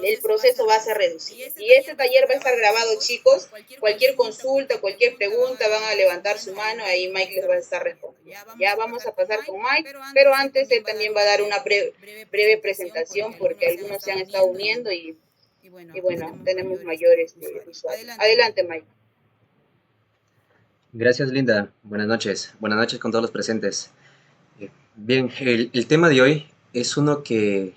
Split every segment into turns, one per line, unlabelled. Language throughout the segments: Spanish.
el proceso va a ser reducido. Y este taller va a estar grabado, chicos. Cualquier consulta, cualquier pregunta, van a levantar su mano, ahí Mike les va a estar respondiendo. Ya vamos a pasar con Mike, pero antes él también va a dar una breve presentación porque algunos se han estado uniendo y bueno, tenemos mayores usuarios. Adelante, Mike.
Gracias, Linda. Buenas noches. Buenas noches con todos los presentes. Bien, el tema de hoy es uno que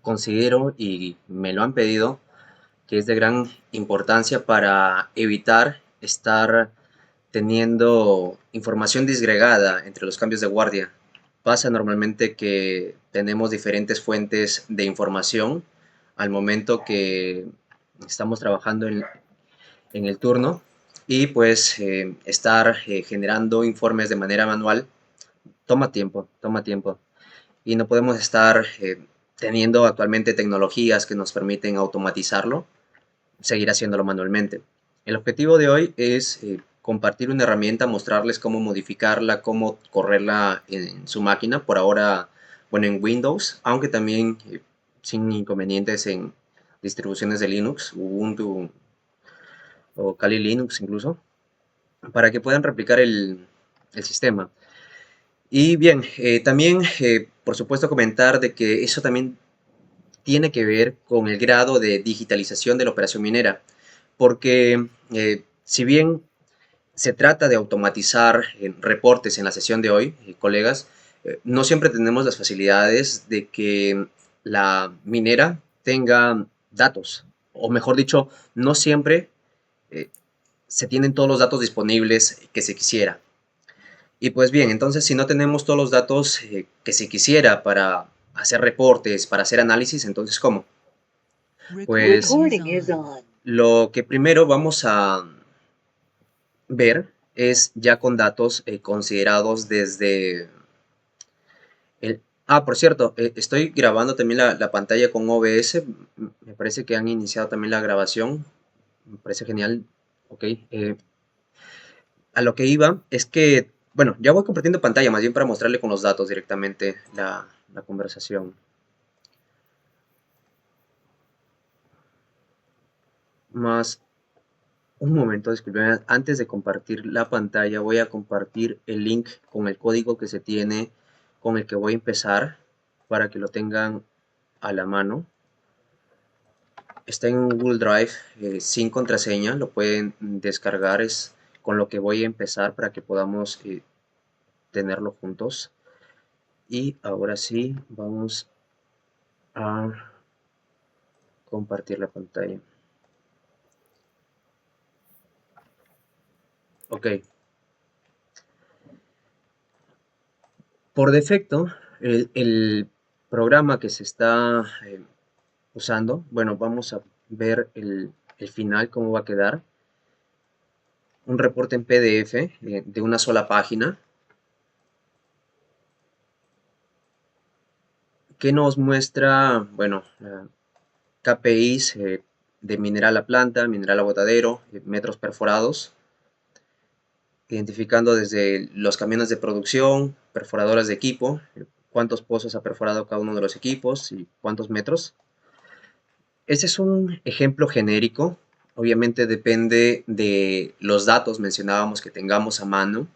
considero y me lo han pedido, que es de gran importancia para evitar estar teniendo información disgregada entre los cambios de guardia. Pasa normalmente que tenemos diferentes fuentes de información al momento que estamos trabajando en el turno y pues estar generando informes de manera manual toma tiempo y no podemos estar teniendo actualmente tecnologías que nos permiten automatizarlo, seguir haciéndolo manualmente. El objetivo de hoy es compartir una herramienta, mostrarles cómo modificarla, cómo correrla en su máquina, por ahora, bueno, en Windows, aunque también sin inconvenientes en distribuciones de Linux, Ubuntu o Kali Linux incluso, para que puedan replicar el sistema. Y bien, también, por supuesto, comentar de que eso también tiene que ver con el grado de digitalización de la operación minera, porque si bien se trata de automatizar reportes en la sesión de hoy, colegas, no siempre tenemos las facilidades de que la minera tenga datos, o mejor dicho, no siempre eh, se tienen todos los datos disponibles que se quisiera. Y pues bien, entonces si no tenemos todos los datos que se quisiera para hacer reportes, para hacer análisis, entonces ¿cómo? Pues lo que primero vamos a ver es ya con datos considerados desde el... Ah, por cierto, estoy grabando también la pantalla con OBS. Me parece que han iniciado también la grabación. Me parece genial. Ok. A lo que iba es que, bueno, ya voy compartiendo pantalla, más bien para mostrarle con los datos directamente la conversación. Más un momento, disculpen, antes de compartir la pantalla voy a compartir el link con el código que se tiene con el que voy a empezar para que lo tengan a la mano. Está en Google Drive sin contraseña, lo pueden descargar, es con lo que voy a empezar para que podamos tenerlo juntos. Y ahora sí, vamos a compartir la pantalla. Ok. Por defecto, el programa que se está usando, bueno, vamos a ver el final, cómo va a quedar. Un reporte en PDF de una sola página que nos muestra, bueno, KPIs de mineral a planta, mineral a botadero, metros perforados, identificando desde los camiones de producción, perforadoras de equipo, cuántos pozos ha perforado cada uno de los equipos y cuántos metros. Este es un ejemplo genérico, obviamente depende de los datos, mencionábamos, que tengamos a mano.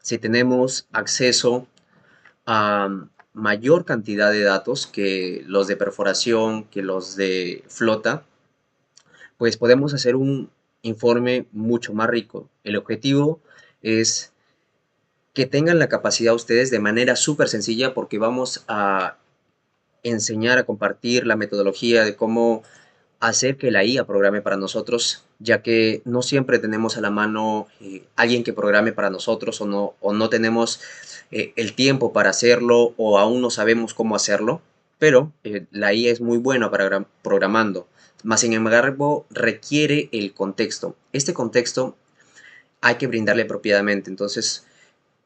Si tenemos acceso a mayor cantidad de datos que los de perforación, que los de flota, pues podemos hacer un informe mucho más rico. El objetivo es que tengan la capacidad ustedes de manera súper sencilla, porque vamos a enseñar a compartir la metodología de cómo hacer que la IA programe para nosotros, ya que no siempre tenemos a la mano alguien que programe para nosotros, o no tenemos el tiempo para hacerlo, o aún no sabemos cómo hacerlo, pero la IA es muy buena para programando, más sin embargo requiere el contexto. Este contexto hay que brindarle apropiadamente, entonces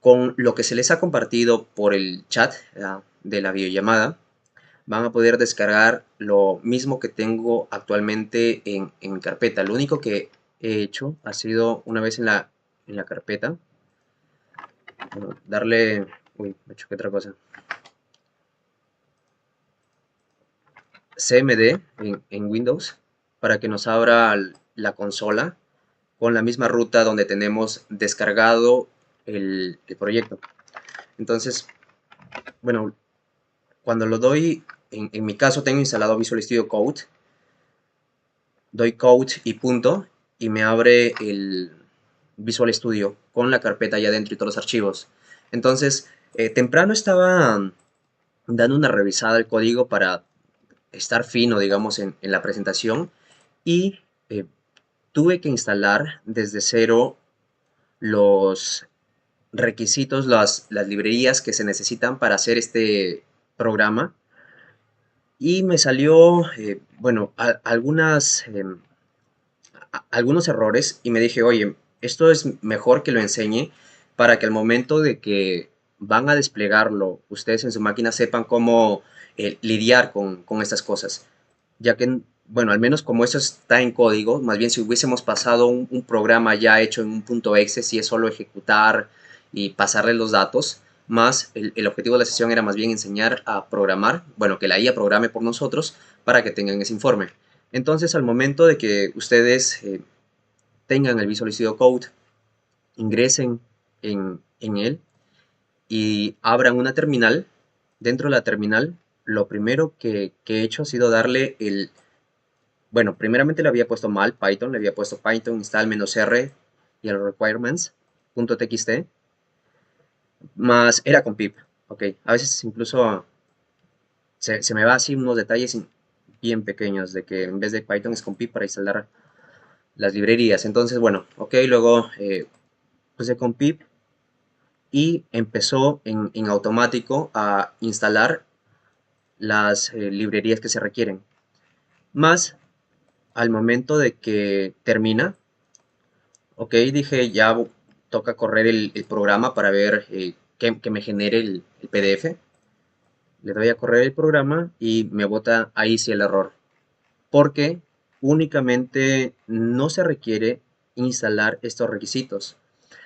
con lo que se les ha compartido por el chat de la videollamada, van a poder descargar lo mismo que tengo actualmente en mi carpeta. Lo único que he hecho ha sido, una vez en la carpeta, bueno, darle... Uy, me choqué otra cosa. CMD en Windows para que nos abra la consola con la misma ruta donde tenemos descargado el proyecto. Entonces, bueno, cuando lo doy, en mi caso tengo instalado Visual Studio Code, doy Code y punto, y me abre el Visual Studio con la carpeta allá adentro y todos los archivos. Entonces, temprano estaba dando una revisada al código para estar fino, digamos, en la presentación, y tuve que instalar desde cero los requisitos, las librerías que se necesitan para hacer este programa. Y me salió, bueno, algunos errores, y me dije, oye, esto es mejor que lo enseñe para que al momento de que van a desplegarlo, ustedes en su máquina sepan cómo lidiar con estas cosas. Ya que, bueno, al menos como eso está en código, más bien si hubiésemos pasado un programa ya hecho en un punto exe, si es solo ejecutar y pasarle los datos, más el objetivo de la sesión era más bien enseñar a programar, bueno, que la IA programe por nosotros para que tengan ese informe. Entonces, al momento de que ustedes tengan el Visual Studio Code, ingresen en él y abran una terminal. Dentro de la terminal, lo primero que he hecho ha sido darle bueno, primeramente le había puesto mal Python, le había puesto Python install "-r" y el requirements.txt, más era con pip, ok. A veces incluso se me va así unos detalles bien pequeños de que en vez de Python es con pip para instalar las librerías. Entonces, bueno, ok, luego puse con pip y empezó en automático a instalar las librerías que se requieren. Más al momento de que termina, ok, dije ya toca correr el programa para ver que me genere el PDF. Le doy a correr el programa y me bota ahí sí el error, porque únicamente no se requiere instalar estos requisitos,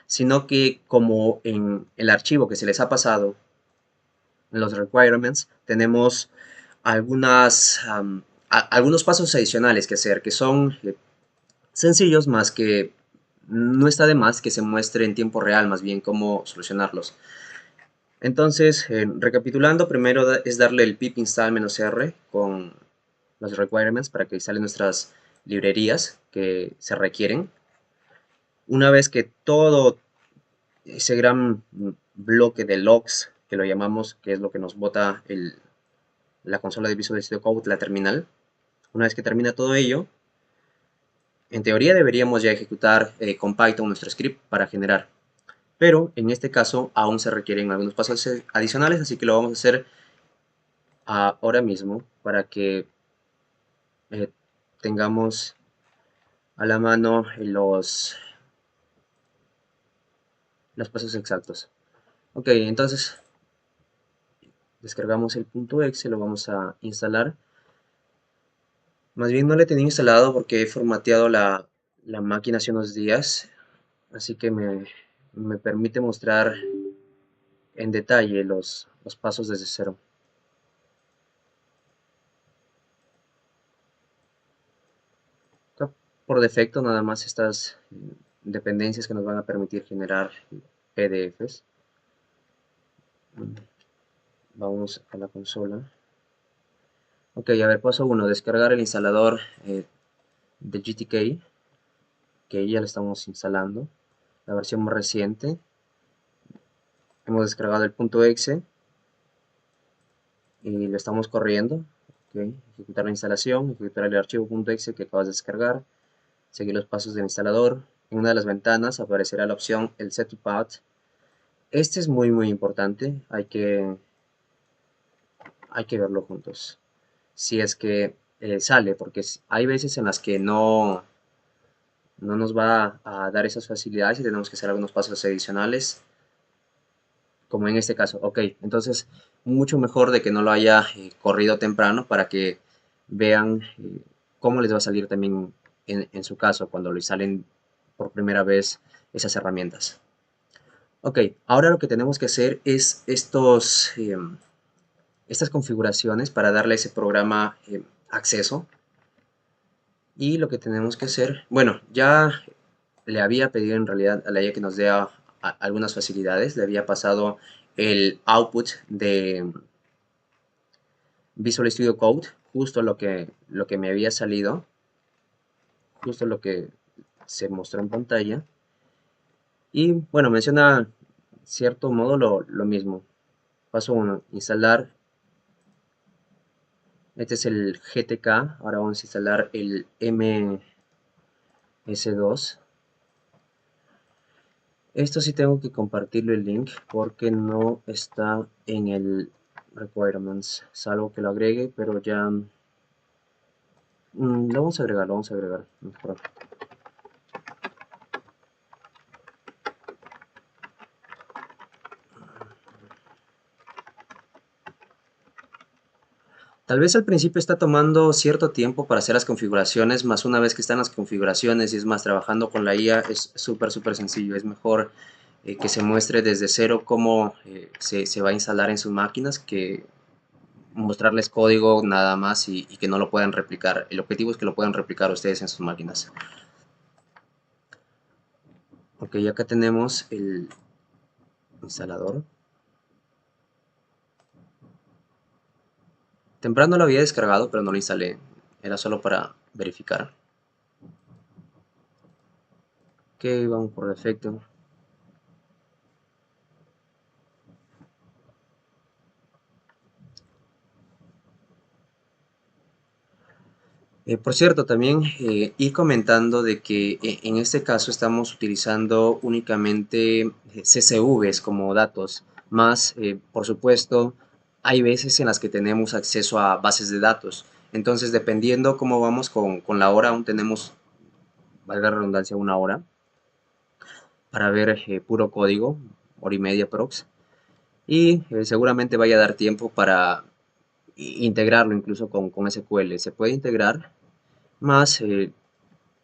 sino que como en el archivo que se les ha pasado, en los requirements, tenemos algunos pasos adicionales que hacer, que son sencillos, más que no está de más que se muestre en tiempo real, más bien cómo solucionarlos. Entonces, recapitulando, primero es darle el pip install "-r" con los requirements para que instalen nuestras librerías que se requieren. Una vez que todo ese gran bloque de logs, que lo llamamos, que es lo que nos bota la consola de Visual Studio Code, la terminal, una vez que termina todo ello, en teoría deberíamos ya ejecutar con Python nuestro script para generar. Pero en este caso aún se requieren algunos pasos adicionales, así que lo vamos a hacer ahora mismo para que eh, tengamos a la mano los pasos exactos. Ok, entonces descargamos el .exe, lo vamos a instalar. Más bien no le tenía instalado porque he formateado la máquina hace unos días, así que me permite mostrar en detalle los pasos desde cero. Acá, por defecto, nada más estas dependencias que nos van a permitir generar PDFs. Vamos a la consola. Ok, a ver, paso 1, descargar el instalador de GTK, que ya lo estamos instalando, la versión más reciente. Hemos descargado el .exe y lo estamos corriendo. Okay. Ejecutar la instalación, ejecutar el archivo .exe que acabas de descargar, seguir los pasos del instalador. En una de las ventanas aparecerá la opción el set to path. Este es muy importante, hay que verlo juntos. Si es que sale, porque hay veces en las que no nos va a dar esas facilidades y tenemos que hacer algunos pasos adicionales, como en este caso. Ok, entonces mucho mejor de que no lo haya corrido temprano para que vean cómo les va a salir también en su caso cuando les salen por primera vez esas herramientas. Ok, ahora lo que tenemos que hacer es estas configuraciones para darle a ese programa acceso. Y lo que tenemos que hacer, bueno, ya le había pedido en realidad a la IA que nos dé algunas facilidades. Le había pasado el output de Visual Studio Code, justo lo que me había salido, justo lo que se mostró en pantalla. Y bueno, menciona cierto modo lo mismo. Paso 1, instalar. Este es el GTK. Ahora vamos a instalar el MS2. Esto sí tengo que compartirle el link porque no está en el requirements, salvo que lo agregue, pero ya lo vamos a agregar, mejor. Tal vez al principio está tomando cierto tiempo para hacer las configuraciones, más una vez que están las configuraciones y es más trabajando con la IA es súper sencillo. Es mejor que se muestre desde cero cómo se va a instalar en sus máquinas que mostrarles código nada más y que no lo puedan replicar. El objetivo es que lo puedan replicar ustedes en sus máquinas. Ok, acá tenemos el instalador. Temprano lo había descargado, pero no lo instalé. Era solo para verificar. Ok, vamos por defecto. Por cierto, también ir comentando de que en este caso estamos utilizando únicamente CSVs como datos, más por supuesto hay veces en las que tenemos acceso a bases de datos. Entonces, dependiendo cómo vamos con la hora, aún tenemos, valga la redundancia, una hora para ver puro código, hora y media prox, y seguramente vaya a dar tiempo para integrarlo incluso con SQL. Se puede integrar, más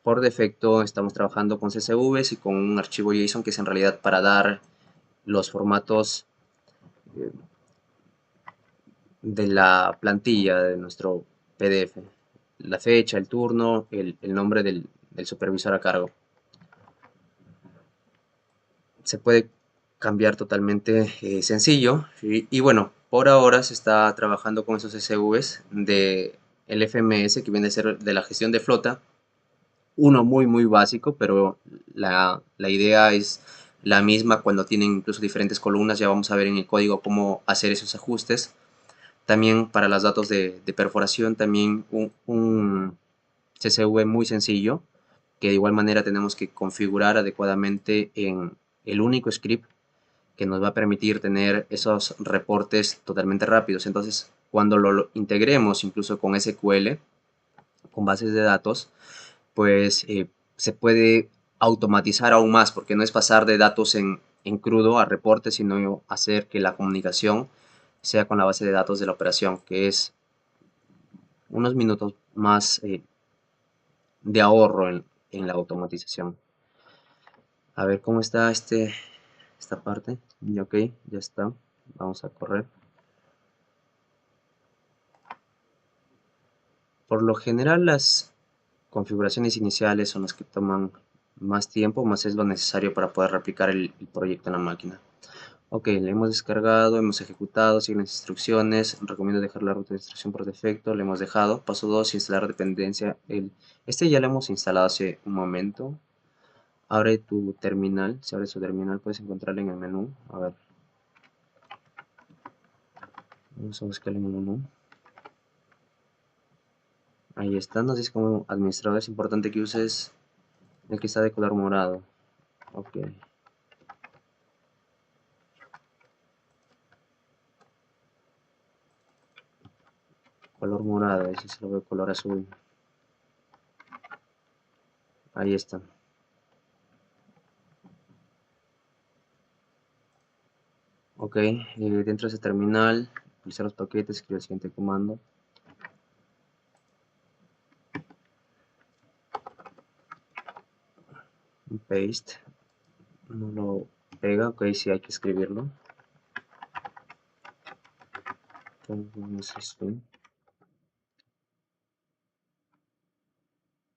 por defecto estamos trabajando con CSVs y con un archivo JSON que es en realidad para dar los formatos eh, de la plantilla de nuestro PDF. La fecha, el turno, el nombre del supervisor a cargo. Se puede cambiar totalmente sencillo y bueno, por ahora se está trabajando con esos CSVs de el FMS que viene a ser de la gestión de flota, uno muy básico, pero la idea es la misma cuando tienen incluso diferentes columnas. Ya vamos a ver en el código cómo hacer esos ajustes. También para los datos de perforación, también un CSV muy sencillo, que de igual manera tenemos que configurar adecuadamente en el único script que nos va a permitir tener esos reportes totalmente rápidos. Entonces, cuando lo integremos incluso con SQL, con bases de datos, pues se puede automatizar aún más, porque no es pasar de datos en crudo a reportes, sino hacer que la comunicación sea con la base de datos de la operación, que es unos minutos más de ahorro en la automatización. A ver cómo está esta parte. Y ok, ya está. Vamos a correr. Por lo general las configuraciones iniciales son las que toman más tiempo, más es lo necesario para poder replicar el proyecto en la máquina. Ok, le hemos descargado, hemos ejecutado, siguen las instrucciones, recomiendo dejar la ruta de instrucción por defecto, le hemos dejado. Paso 2, instalar dependencia. Este ya lo hemos instalado hace un momento. Abre tu terminal, si abres tu terminal puedes encontrarlo en el menú. A ver, vamos a buscarlo en el menú. Ahí está, nos dice como administrador es importante que uses el que está de color morado. Ok. Color morado, ese se lo veo color azul. Ahí está. Ok, dentro de ese terminal, utilizar los paquetes, escribe el siguiente comando. Paste. No lo pega, ok, sí hay que escribirlo. Entonces,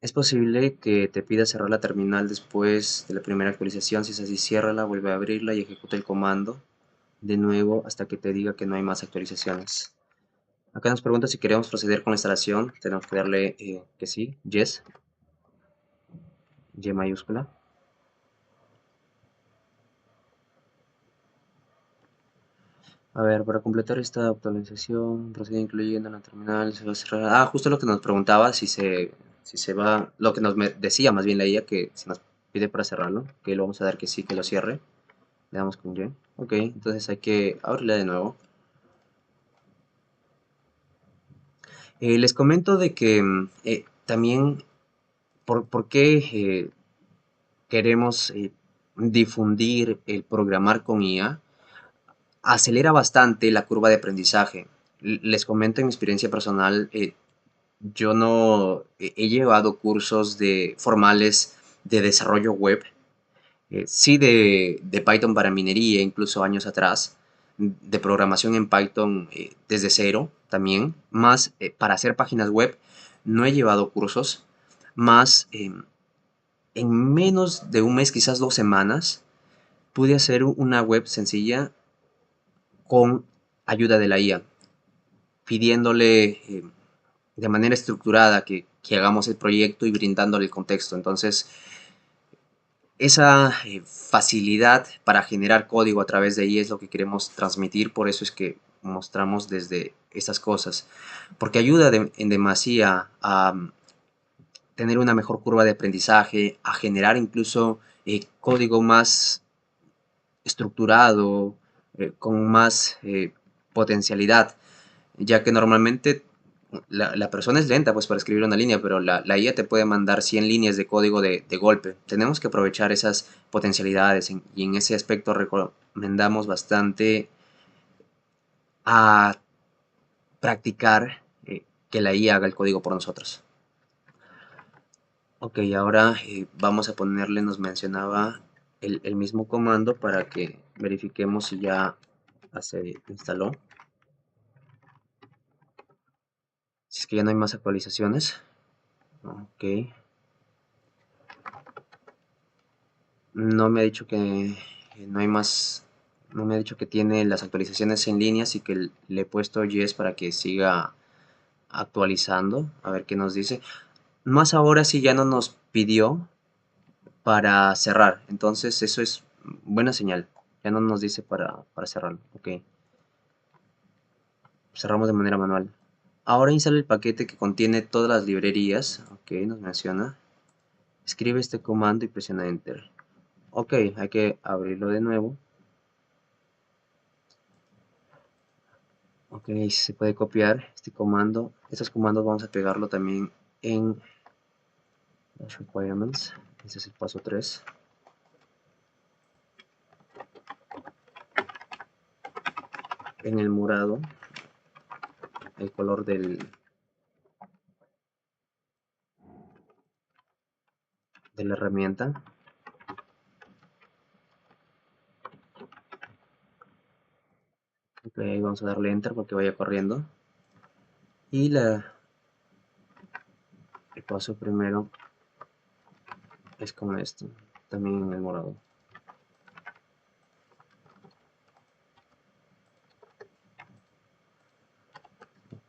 Es posible que te pida cerrar la terminal después de la primera actualización. Si es así, ciérrala, vuelve a abrirla y ejecuta el comando de nuevo hasta que te diga que no hay más actualizaciones. Acá nos pregunta si queremos proceder con la instalación. Tenemos que darle que sí, yes, Y mayúscula. A ver, para completar esta actualización, procede incluyendo la terminal, se va a cerrar. Ah, justo lo que nos preguntaba, si se va, lo que decía más bien la IA, que se nos pide para cerrarlo, que le vamos a dar que sí, que lo cierre. Le damos con Y. Ok, entonces hay que abrirla de nuevo. Les comento de que también, ¿por qué queremos difundir el programar con IA? Acelera bastante la curva de aprendizaje. Les comento en mi experiencia personal, yo no he llevado cursos formales de desarrollo web, sí de Python para minería, incluso años atrás, de programación en Python desde cero también, más para hacer páginas web no he llevado cursos, más en menos de un mes, quizás 2 semanas, pude hacer una web sencilla con ayuda de la IA, pidiéndole de manera estructurada que hagamos el proyecto y brindándole el contexto. Entonces, esa facilidad para generar código a través de ahí es lo que queremos transmitir, por eso es que mostramos desde estas cosas, porque ayuda en demasía a tener una mejor curva de aprendizaje, a generar incluso código más estructurado, con más potencialidad, ya que normalmente la persona es lenta pues para escribir una línea, pero la IA te puede mandar 100 líneas de código de golpe. Tenemos que aprovechar esas potencialidades y en ese aspecto recomendamos bastante a practicar que la IA haga el código por nosotros. Ok, ahora vamos a ponerle, nos mencionaba el mismo comando para que verifiquemos si ya se instaló. Si es que ya no hay más actualizaciones. Ok. No me ha dicho que no hay más. No me ha dicho que tiene las actualizaciones en línea, así que le he puesto yes para que siga actualizando. A ver qué nos dice. Más ahora sí ya no nos pidió para cerrar. Entonces eso es buena señal. Ya no nos dice para cerrarlo. Ok. Cerramos de manera manual. Ahora instala el paquete que contiene todas las librerías. Ok, nos menciona. Escribe este comando y presiona Enter. Ok, hay que abrirlo de nuevo. Ok, se puede copiar este comando. Estos comandos vamos a pegarlo también en los requirements. Este es el paso 3. En el morado, el color de la herramienta. Ok, ahí vamos a darle Enter porque vaya corriendo. Y el paso primero es como esto, también en el morado.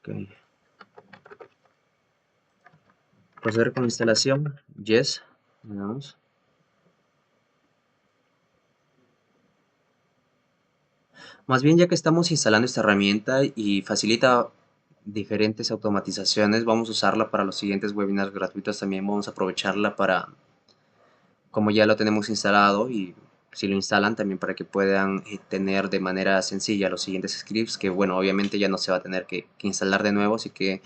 Ok. Proceder con la instalación. Yes. Vamos. Más bien, ya que estamos instalando esta herramienta y facilita diferentes automatizaciones, vamos a usarla para los siguientes webinars gratuitos. También vamos a aprovecharla para, como ya lo tenemos instalado, y si lo instalan también para que puedan tener de manera sencilla los siguientes scripts, que bueno, obviamente ya no se va a tener que instalar de nuevo, así que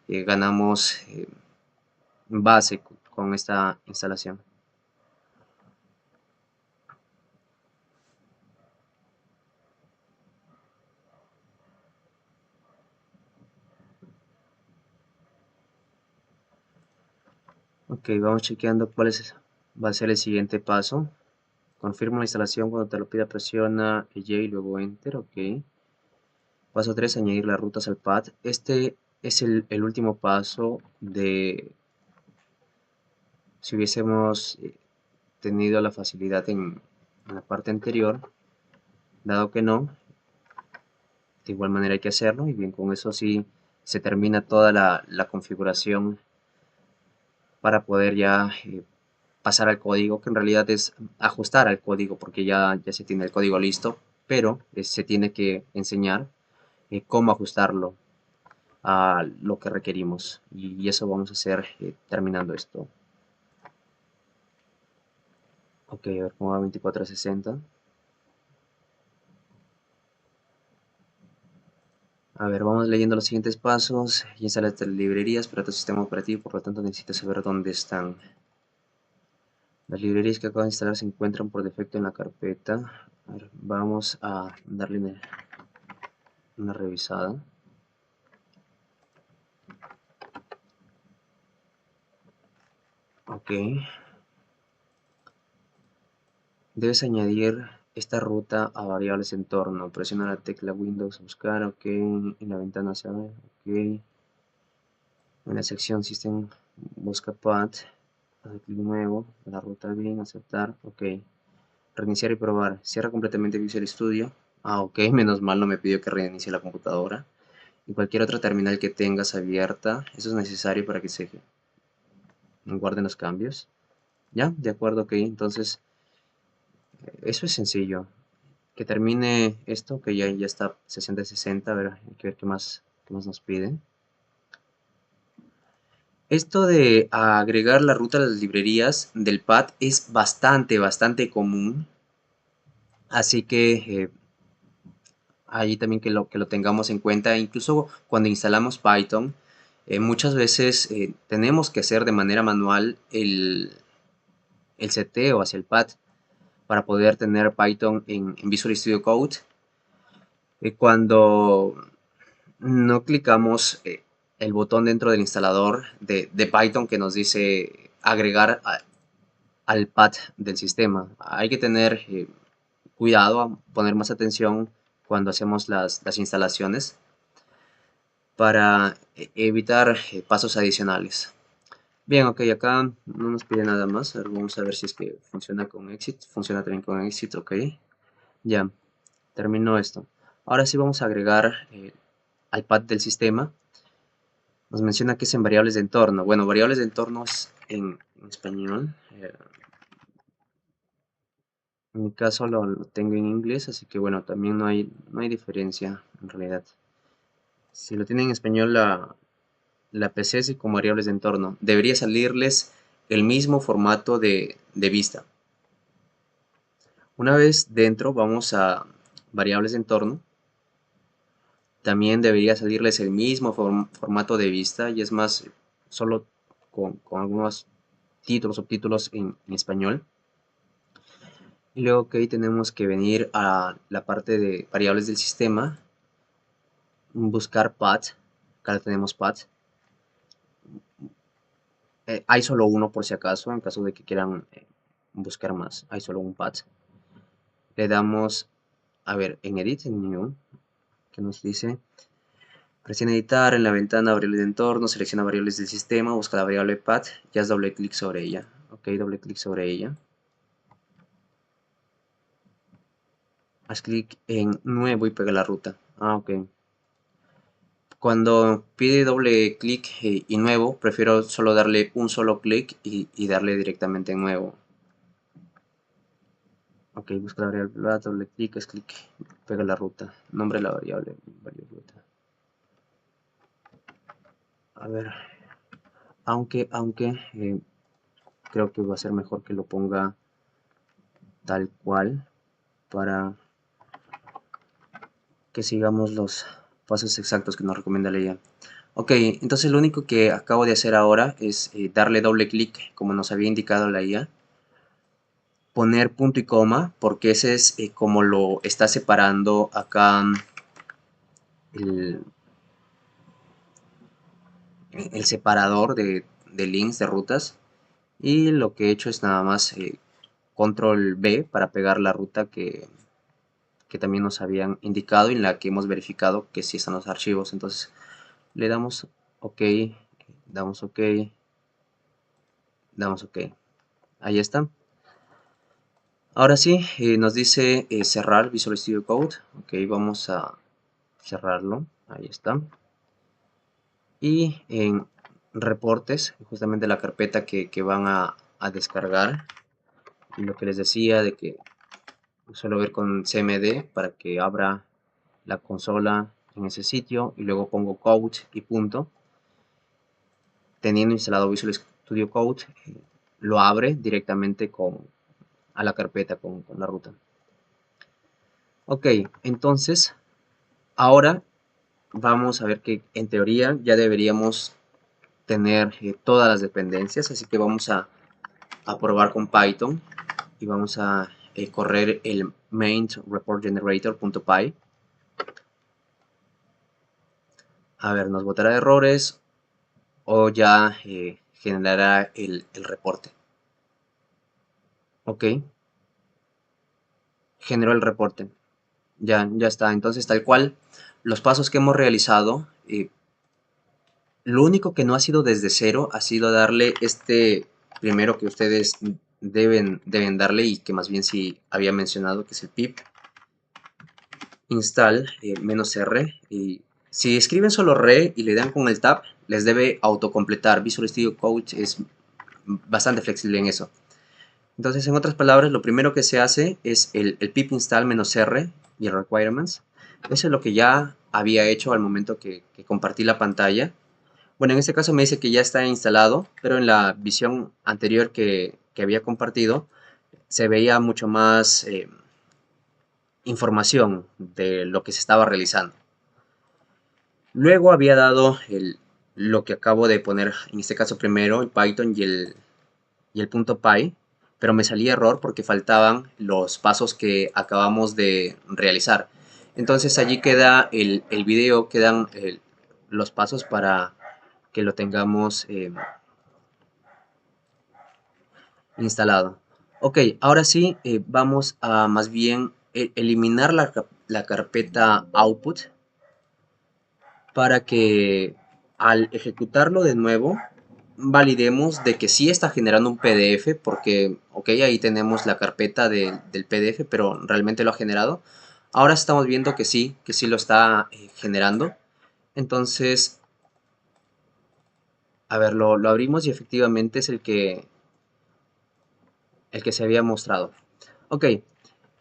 ganamos base con esta instalación. Ok, vamos chequeando cuál va a ser el siguiente paso. Confirma la instalación, cuando te lo pida presiona Y y luego Enter, ok. Paso 3, añadir las rutas al pad. Este es el último paso si hubiésemos tenido la facilidad en la parte anterior. Dado que no, de igual manera hay que hacerlo, y bien, con eso sí se termina toda la configuración para poder ya pasar al código, que en realidad es ajustar al código, porque ya se tiene el código listo, pero se tiene que enseñar cómo ajustarlo a lo que requerimos, y eso vamos a hacer terminando esto. Ok, a ver cómo va 2460. A ver, vamos leyendo los siguientes pasos. Ya instala las librerías para tu sistema operativo, por lo tanto necesitas saber dónde están. Las librerías que acabo de instalar se encuentran por defecto en la carpeta. A ver, vamos a darle una revisada. Ok. Debes añadir esta ruta a variables de entorno. Presiona la tecla Windows, buscar, ok. En la ventana se abre, ok. En la sección System busca Path. Haz clic nuevo, la ruta bien, aceptar, ok. Reiniciar y probar. Cierra completamente Visual Studio. Ah, ok, menos mal no me pidió que reinicie la computadora. Y cualquier otra terminal que tengas abierta, eso es necesario para que se guarden los cambios. Ya, de acuerdo, ok. Entonces, eso es sencillo. Que termine esto, que ya está 60-60. A ver, hay que ver qué más nos pide. Esto de agregar la ruta a las librerías del pad es bastante común. Así que ahí también que lo tengamos en cuenta. Incluso cuando instalamos Python, muchas veces tenemos que hacer de manera manual el seteo hacia el pad para poder tener Python en Visual Studio Code. Cuando no clicamos el botón dentro del instalador de Python que nos dice agregar al pad del sistema, hay que tener cuidado, a poner más atención cuando hacemos las instalaciones para evitar pasos adicionales. Bien, ok, acá no nos pide nada más. Ahora vamos a ver si es que funciona con exit. Funciona también con exit, ok. Ya, terminó esto. Ahora sí vamos a agregar al pad del sistema. Nos menciona que es en variables de entorno. Bueno, variables de entorno es en español. En mi caso lo tengo en inglés, así que bueno, también no hay diferencia en realidad. Si lo tienen en español, la PC es como variables de entorno. Debería salirles el mismo formato de vista. Una vez dentro, vamos a variables de entorno. También debería salirles el mismo formato de vista, y es más, solo con algunos títulos, subtítulos en español. Y luego que ahí tenemos que venir a la parte de variables del sistema, buscar path. Acá tenemos path. Hay solo uno por si acaso, en caso de que quieran buscar más. Hay solo un path. Le damos, a ver, en Edit, en New, que nos dice, presiona editar en la ventana variables de entorno, selecciona variables del sistema, busca la variable path y haz doble clic sobre ella. Ok, doble clic sobre ella. Haz clic en nuevo y pega la ruta. Ah, ok. Cuando pide doble clic y nuevo, prefiero solo darle un solo clic y darle directamente en nuevo. Ok, busca la variable, doble clic, es clic, pega la ruta, nombre de la variable ruta. A ver, aunque creo que va a ser mejor que lo ponga tal cual para que sigamos los pasos exactos que nos recomienda la IA. Ok, entonces lo único que acabo de hacer ahora es darle doble clic como nos había indicado la IA, poner punto y coma, porque ese es como lo está separando acá el separador de links, de rutas. Y lo que he hecho es nada más control B para pegar la ruta que también nos habían indicado y en la que hemos verificado que sí están los archivos. Entonces le damos OK, Damos OK. Ahí está. Ahora sí, nos dice cerrar Visual Studio Code. OK, vamos a cerrarlo. Ahí está. Y en reportes, justamente la carpeta que van a descargar, lo que les decía de que suelo ver con CMD para que abra la consola en ese sitio, y luego pongo code y punto. Teniendo instalado Visual Studio Code, lo abre directamente a la carpeta con la ruta. OK, entonces ahora vamos a ver que en teoría ya deberíamos tener todas las dependencias, así que vamos a probar con Python y vamos a correr el main report generator.py. A ver, nos botará errores o ya generará el reporte. OK, generó el reporte. Ya está. Entonces, tal cual, los pasos que hemos realizado, lo único que no ha sido desde cero ha sido darle este primero que ustedes deben darle, y que más bien sí había mencionado, que es el pip install -r. Y si escriben solo re y le dan con el tab, les debe autocompletar. Visual Studio Code es bastante flexible en eso. Entonces, en otras palabras, lo primero que se hace es el pip install -r y el requirements. Eso es lo que ya había hecho al momento que compartí la pantalla. Bueno, en este caso me dice que ya está instalado, pero en la visión anterior que había compartido se veía mucho más información de lo que se estaba realizando. Luego había dado lo que acabo de poner, en este caso primero el Python y el punto .py, pero me salía error porque faltaban los pasos que acabamos de realizar. Entonces allí queda el video, quedan los pasos para que lo tengamos instalado. OK, ahora sí, vamos a más bien eliminar la carpeta output para que al ejecutarlo de nuevo validemos de que sí está generando un PDF, porque OK, ahí tenemos la carpeta del PDF, pero realmente lo ha generado. Ahora estamos viendo que sí lo está generando. Entonces, a ver, lo abrimos y efectivamente es el que se había mostrado. OK,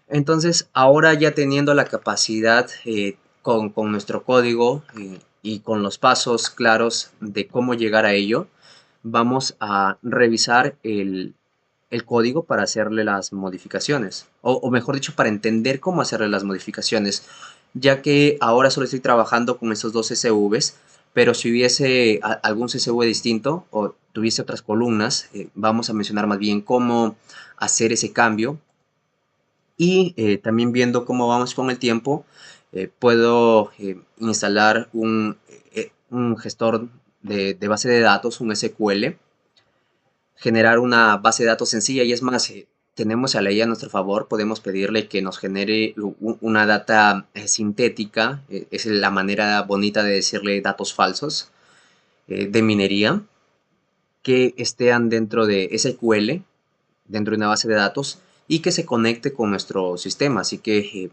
entonces ahora ya teniendo la capacidad con nuestro código y con los pasos claros de cómo llegar a ello, vamos a revisar el código para hacerle las modificaciones, o mejor dicho, para entender cómo hacerle las modificaciones, ya que ahora solo estoy trabajando con estos dos CSVs, pero si hubiese algún CSV distinto o tuviese otras columnas, vamos a mencionar más bien cómo hacer ese cambio. Y también viendo cómo vamos con el tiempo, puedo instalar un gestor de base de datos, un SQL, generar una base de datos sencilla, y es más, tenemos a la IA a nuestro favor, podemos pedirle que nos genere una data sintética, es la manera bonita de decirle datos falsos, de minería, que estén dentro de SQL, dentro de una base de datos, y que se conecte con nuestro sistema. Así que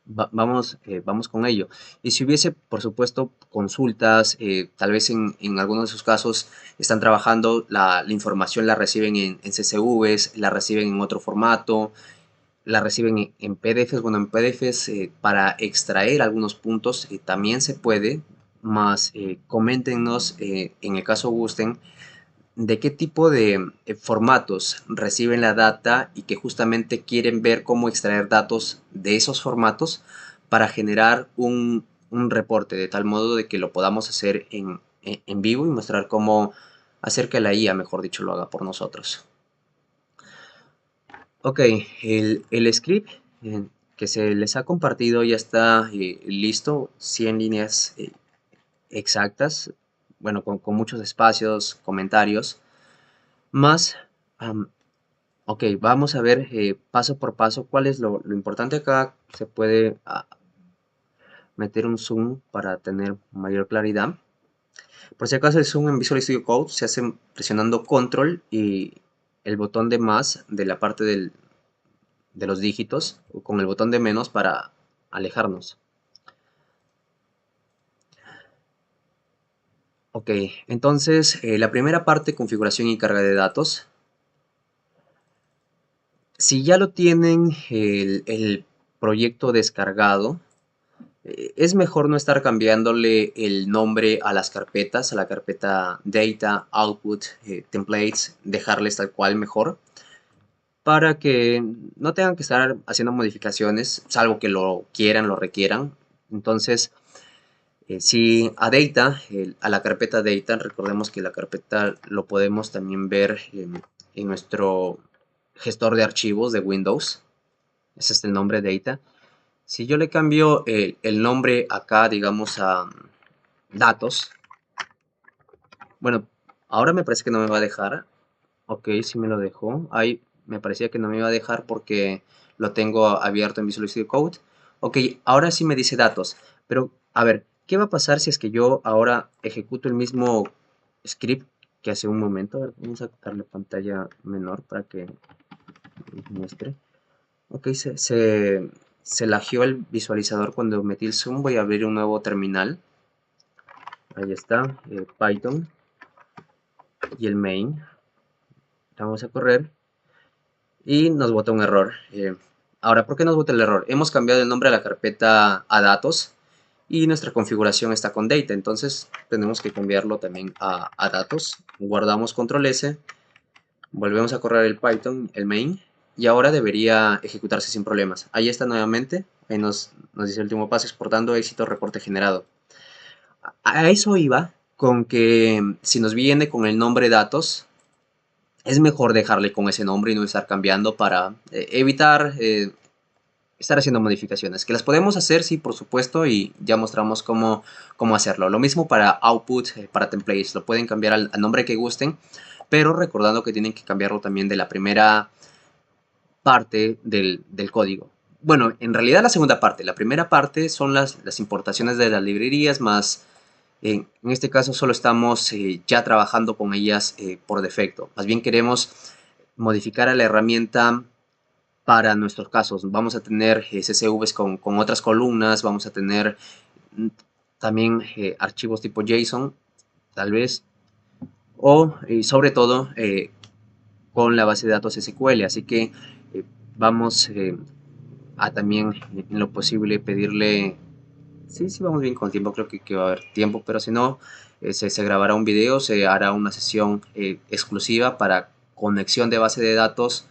vamos con ello. Y si hubiese, por supuesto, consultas, tal vez en algunos de sus casos están trabajando, la información la reciben en CSVs, la reciben en otro formato, la reciben en PDFs. Bueno, en PDFs para extraer algunos puntos también se puede, más coméntenos en el caso gusten de qué tipo de formatos reciben la data y que justamente quieren ver cómo extraer datos de esos formatos para generar un reporte, de tal modo de que lo podamos hacer en vivo y mostrar cómo hacer que la IA, mejor dicho, lo haga por nosotros. OK, el script que se les ha compartido ya está listo, 100 líneas exactas, bueno, con muchos espacios, comentarios, más, OK, vamos a ver paso por paso cuál es lo importante acá. Se puede meter un zoom para tener mayor claridad. Por si acaso es un Visual Studio Code, se hace presionando Control y el botón de más de la parte de los dígitos, o con el botón de menos para alejarnos. Ok, entonces la primera parte, configuración y carga de datos. Si ya lo tienen el proyecto descargado, es mejor no estar cambiándole el nombre a las carpetas, a la carpeta Data, Output, Templates, dejarles tal cual mejor, para que no tengan que estar haciendo modificaciones, salvo que lo quieran, lo requieran. Entonces, si a Data, a la carpeta Data, recordemos que la carpeta lo podemos también ver en nuestro gestor de archivos de Windows. Ese es el nombre Data. Si yo le cambio el nombre acá, digamos, a datos, bueno, ahora me parece que no me va a dejar. Ok, sí me lo dejó. Ahí me parecía que no me iba a dejar porque lo tengo abierto en Visual Studio Code. Ok, ahora sí me dice datos. Pero, a ver, ¿qué va a pasar si es que yo ahora ejecuto el mismo script que hace un momento? A ver, vamos a darle pantalla menor para que muestre. Ok, se lagueó el visualizador cuando metí el zoom. Voy a abrir un nuevo terminal. Ahí está, Python y el main. Vamos a correr y nos bota un error. Ahora, ¿por qué nos bota el error? Hemos cambiado el nombre de la carpeta a datos y nuestra configuración está con data. Entonces tenemos que cambiarlo también a datos. Guardamos control S, volvemos a correr el Python, el main, y ahora debería ejecutarse sin problemas. Ahí está nuevamente. Ahí nos dice el último paso, exportando éxito, reporte generado. A eso iba, con que si nos viene con el nombre datos, es mejor dejarle con ese nombre y no estar cambiando para evitar estar haciendo modificaciones. Que las podemos hacer, sí, por supuesto, y ya mostramos cómo hacerlo. Lo mismo para output, para templates, lo pueden cambiar al nombre que gusten, pero recordando que tienen que cambiarlo también de la primera parte del código. Bueno, en realidad la segunda parte. La primera parte son las importaciones de las librerías, más en este caso solo estamos ya trabajando con ellas por defecto. Más bien queremos modificar a la herramienta para nuestros casos. Vamos a tener CSVs con otras columnas, vamos a tener también archivos tipo JSON, tal vez, o sobre todo con la base de datos SQL. Así que vamos a también en lo posible pedirle, sí, vamos bien con tiempo, creo que va a haber tiempo, pero si no, se grabará un video, se hará una sesión exclusiva para conexión de base de datos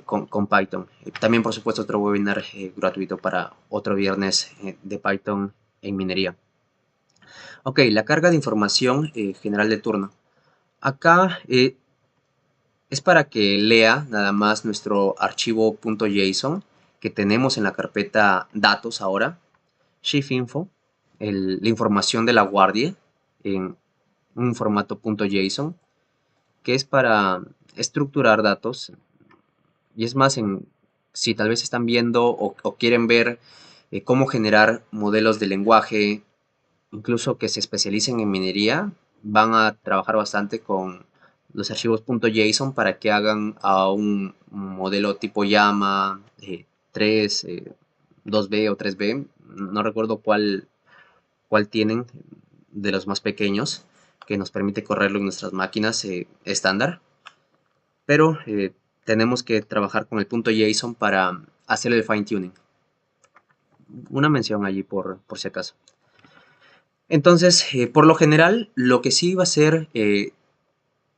con Python. También, por supuesto, otro webinar gratuito para otro viernes de Python en minería. Ok, la carga de información general de turno. Acá es para que lea nada más nuestro archivo .json que tenemos en la carpeta datos ahora, shift info, la información de la guardia en un formato .json, que es para estructurar datos. Y es más, si tal vez están viendo o quieren ver cómo generar modelos de lenguaje, incluso que se especialicen en minería, van a trabajar bastante con los archivos .json para que hagan a un modelo tipo llama 3, 2B o 3B, no recuerdo cuál tienen de los más pequeños, que nos permite correrlo en nuestras máquinas estándar, pero tenemos que trabajar con el .json para hacer el fine tuning. Una mención allí por si acaso. Entonces, por lo general, lo que sí va a ser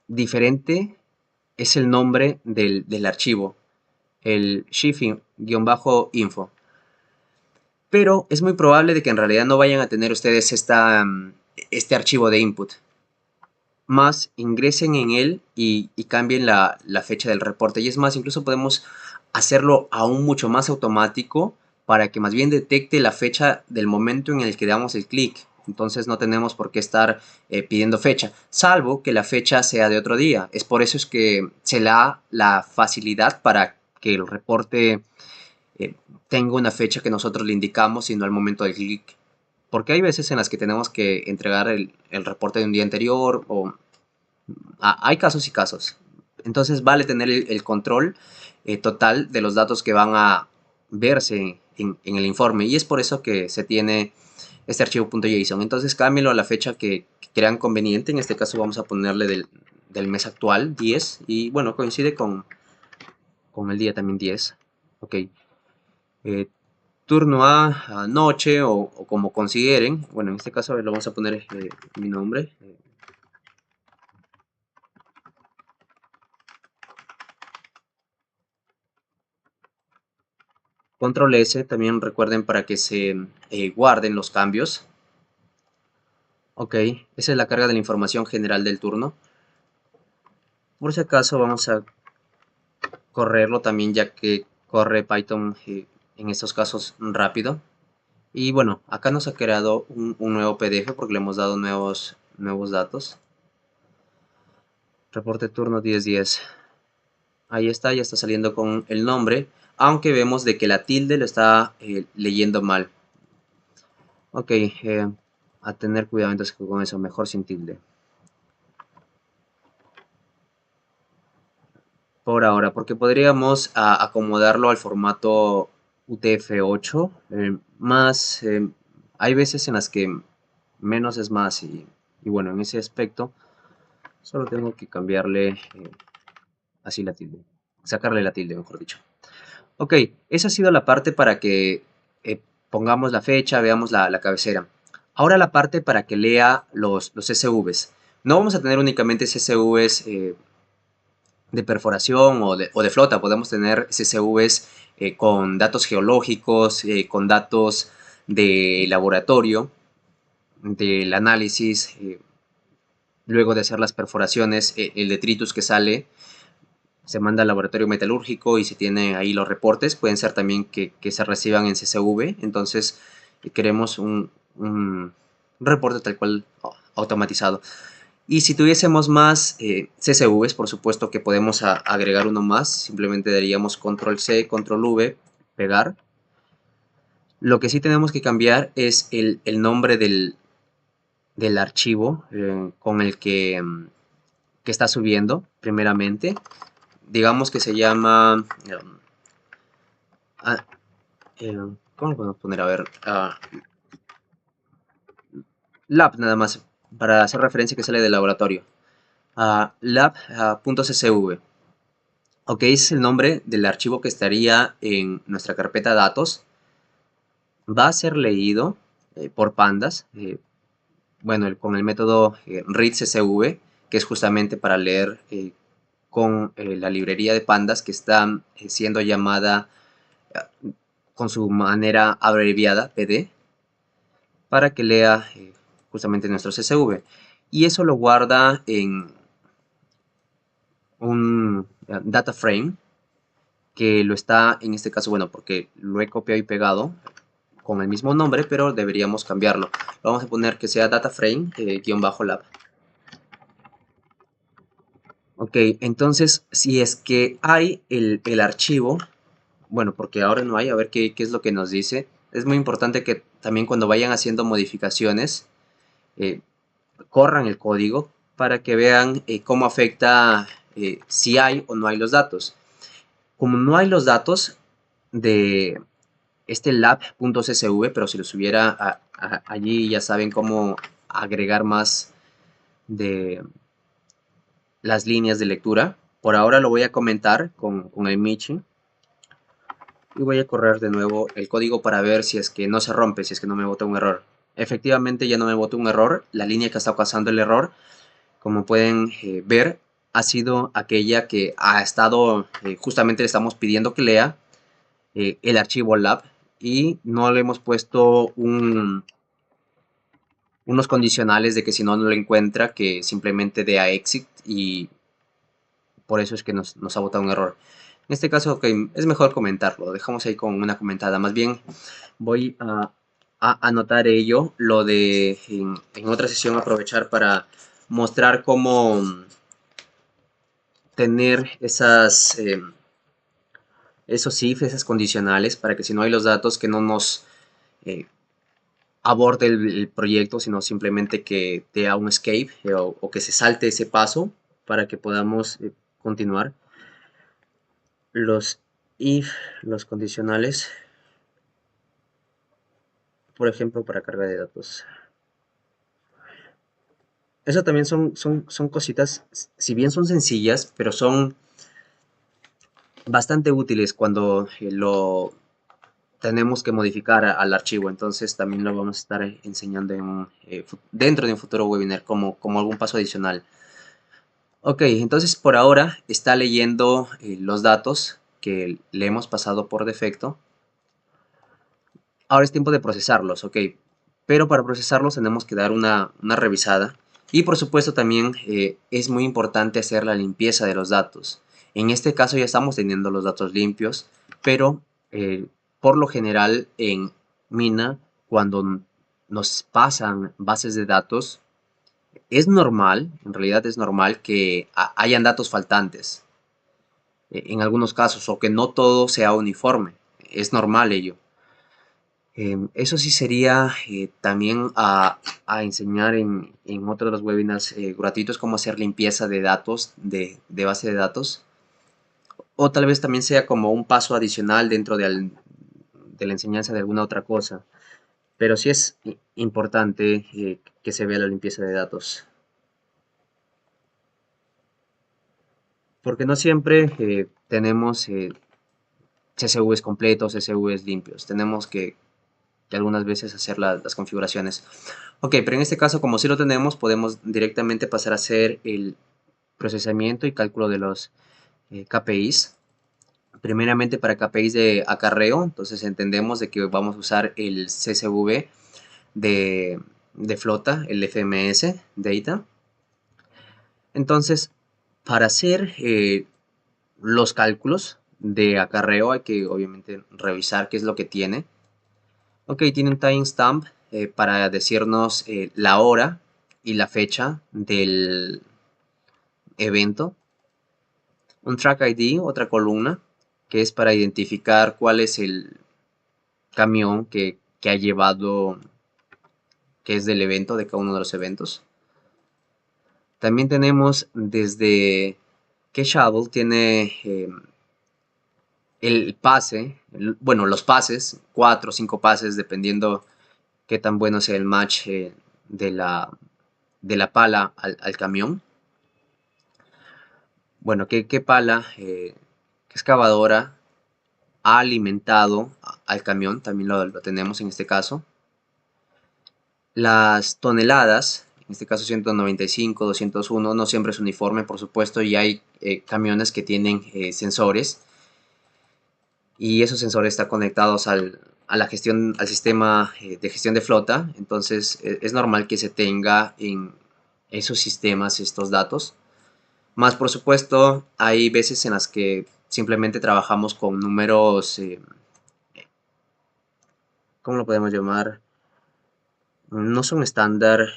diferente es el nombre del archivo, el shift-info. Pero es muy probable de que en realidad no vayan a tener ustedes este archivo de input. Más ingresen en él y cambien la fecha del reporte. Y es más, incluso podemos hacerlo aún mucho más automático para que más bien detecte la fecha del momento en el que damos el clic. Entonces no tenemos por qué estar pidiendo fecha, salvo que la fecha sea de otro día. Es por eso es que se le da la facilidad para que el reporte tenga una fecha que nosotros le indicamos y no al momento del clic. porque hay veces en las que tenemos que entregar el reporte de un día anterior o hay casos y casos. Entonces vale tener el control total de los datos que van a verse en el informe y es por eso que se tiene este archivo .json. Entonces cámbienlo a la fecha que crean conveniente. En este caso vamos a ponerle del mes actual, 10, y bueno, coincide con el día también 10. Ok. Turno a noche o como consideren. Bueno, en este caso lo vamos a poner mi nombre. Control S, también recuerden para que se guarden los cambios. Ok, esa es la carga de la información general del turno. Por si acaso vamos a correrlo también, ya que corre Python en estos casos rápido. Y bueno, acá nos ha creado un nuevo PDF porque le hemos dado nuevos datos. Reporte turno 1010. Ahí está, ya está saliendo con el nombre, aunque vemos de que la tilde lo está leyendo mal. Ok, a tener cuidado entonces con eso, mejor sin tilde. Por ahora, porque podríamos acomodarlo al formato UTF-8, más, hay veces en las que menos es más y bueno, en ese aspecto solo tengo que cambiarle así la tilde, sacarle la tilde, mejor dicho. Ok, esa ha sido la parte para que pongamos la fecha, veamos la cabecera. Ahora la parte para que lea los CSVs. No vamos a tener únicamente CSVs de perforación o de flota, podemos tener CSVs con datos geológicos, con datos de laboratorio, del análisis, luego de hacer las perforaciones, el detritus que sale se manda al laboratorio metalúrgico y se tiene ahí los reportes, pueden ser también que se reciban en CSV, entonces queremos un reporte tal cual automatizado. Y si tuviésemos más CSVs, por supuesto que podemos agregar uno más, simplemente daríamos control C, control V, pegar. Lo que sí tenemos que cambiar es el nombre del archivo con el que está subiendo, primeramente. Digamos que se llama... ¿cómo lo podemos poner? A ver, lab nada más, para hacer referencia que sale del laboratorio. Lab.csv. Ok, ese es el nombre del archivo que estaría en nuestra carpeta datos. Va a ser leído por pandas, bueno, con el método readCSV, que es justamente para leer con la librería de pandas que está siendo llamada con su manera abreviada, PD, para que lea justamente nuestro CSV. Y eso lo guarda en un data frame que lo está, en este caso, bueno, porque lo he copiado y pegado con el mismo nombre, pero deberíamos cambiarlo. Vamos a poner que sea dataframe lab. Ok, entonces, si es que hay el archivo, bueno, porque ahora no hay, a ver qué es lo que nos dice. Es muy importante que también cuando vayan haciendo modificaciones, eh, corran el código para que vean cómo afecta si hay o no hay los datos. Como no hay los datos de este lab.csv, pero si los hubiera allí ya saben cómo agregar más de las líneas de lectura. Por ahora lo voy a comentar con el Michi y voy a correr de nuevo el código para ver si es que no se rompe, si es que no me bota un error. Efectivamente ya no me botó un error, la línea que está causando el error, como pueden ver, ha sido aquella que ha estado, justamente le estamos pidiendo que lea el archivo lab y no le hemos puesto unos condicionales de que si no lo encuentra, que simplemente dé a exit y por eso es que nos ha botado un error. En este caso, okay, es mejor comentarlo, lo dejamos ahí con una comentada. Más bien voy a anotar ello, lo de en otra sesión aprovechar para mostrar cómo tener esos if, esas condicionales, para que si no hay los datos que no nos aborde el proyecto, sino simplemente que dé a un escape o que se salte ese paso para que podamos continuar. Los if, los condicionales, por ejemplo, para carga de datos. Eso también son cositas, si bien son sencillas, pero son bastante útiles cuando lo tenemos que modificar al archivo. Entonces también lo vamos a estar enseñando dentro de un futuro webinar como algún paso adicional. Ok, entonces por ahora está leyendo los datos que le hemos pasado por defecto. Ahora es tiempo de procesarlos, ok. Pero para procesarlos tenemos que dar una revisada. Y por supuesto también es muy importante hacer la limpieza de los datos. En este caso ya estamos teniendo los datos limpios, pero por lo general en Mina, cuando nos pasan bases de datos, es normal, en realidad es normal que hayan datos faltantes en algunos casos, o que no todo sea uniforme. Es normal ello. Eso sí sería también a enseñar en otro de los webinars gratuitos cómo hacer limpieza de datos, de base de datos. O tal vez también sea como un paso adicional dentro de la enseñanza de alguna otra cosa. Pero sí es importante que se vea la limpieza de datos. Porque no siempre tenemos CSVs completos, CSVs limpios. Tenemos que algunas veces hacer las configuraciones. Ok, pero en este caso, como sí lo tenemos, podemos directamente pasar a hacer el procesamiento y cálculo de los KPIs. Primeramente para KPIs de acarreo, entonces entendemos de que vamos a usar el CSV de flota, el FMS Data. Entonces, para hacer los cálculos de acarreo hay que obviamente revisar qué es lo que tiene. Ok, tiene un timestamp para decirnos la hora y la fecha del evento. Un track ID, otra columna, que es para identificar cuál es el camión que ha llevado, que es del evento, de cada uno de los eventos. También tenemos desde que Shuttle tiene el pase, bueno, los pases, 4 o 5 pases, dependiendo qué tan bueno sea el match de la pala al camión. Bueno, ¿qué pala, qué excavadora ha alimentado al camión? También lo tenemos en este caso. Las toneladas, en este caso 195, 201, no siempre es uniforme, por supuesto, y hay camiones que tienen sensores. Y esos sensores están conectados al sistema de gestión de flota. Entonces es normal que se tenga en esos sistemas estos datos. Más por supuesto, hay veces en las que simplemente trabajamos con números, ¿cómo lo podemos llamar? No son estándar,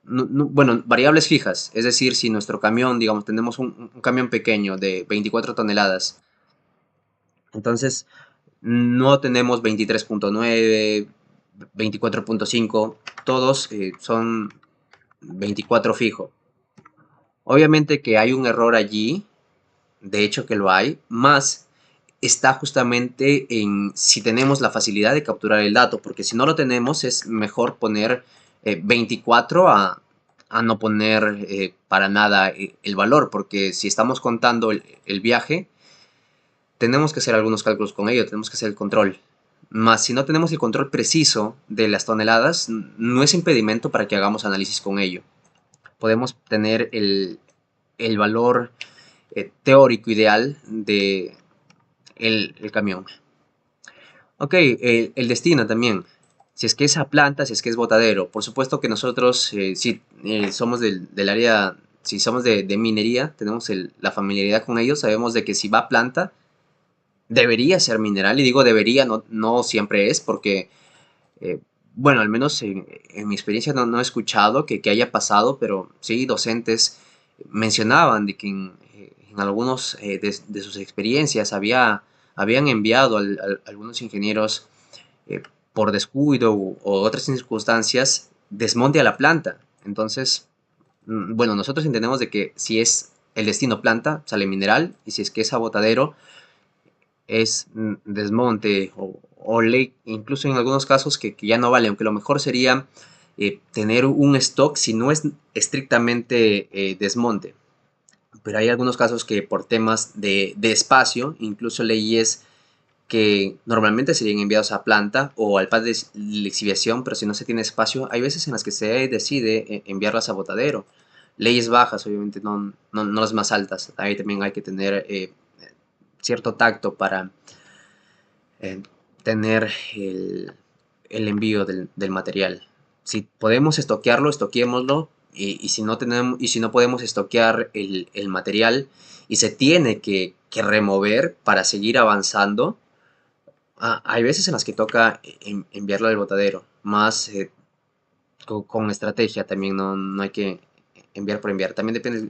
bueno, variables fijas. Es decir, si nuestro camión, digamos, tenemos un camión pequeño de 24 toneladas, entonces no tenemos 23.9, 24.5, todos son 24 fijo. Obviamente que hay un error allí, de hecho que lo hay, más está justamente en si tenemos la facilidad de capturar el dato, porque si no lo tenemos es mejor poner 24 a no poner para nada el valor, porque si estamos contando el viaje, tenemos que hacer algunos cálculos con ello, tenemos que hacer el control. Más si no tenemos el control preciso de las toneladas, no es impedimento para que hagamos análisis con ello. Podemos tener el valor teórico ideal de el camión. Ok, el destino también. Si es que es a planta, si es que es botadero. Por supuesto que nosotros, si somos del área, si somos de minería, tenemos la familiaridad con ellos, sabemos de que si va a planta, debería ser mineral. Y digo debería, no siempre es, porque, bueno, al menos en mi experiencia no he escuchado que haya pasado, pero sí, docentes mencionaban de que en algunos de sus experiencias habían enviado a algunos ingenieros por descuido o otras circunstancias desmonte a la planta. Entonces, bueno, nosotros entendemos de que si es el destino planta, sale mineral, y si es que es abotadero, es desmonte o ley, incluso en algunos casos que ya no vale, aunque lo mejor sería tener un stock si no es estrictamente desmonte. Pero hay algunos casos que por temas de espacio, incluso leyes que normalmente serían enviados a planta o al pad de lixiviación, pero si no se tiene espacio, hay veces en las que se decide enviarlas a botadero. Leyes bajas, obviamente, no las más altas. Ahí también hay que tener cierto tacto para eh, tener el envío del material. Si podemos estoquearlo, estoquémoslo. Y si no tenemos, y si no podemos estoquear el material y se tiene que remover para seguir avanzando, hay veces en las que toca enviarlo al botadero, más con estrategia también, no hay que enviar por enviar. También depende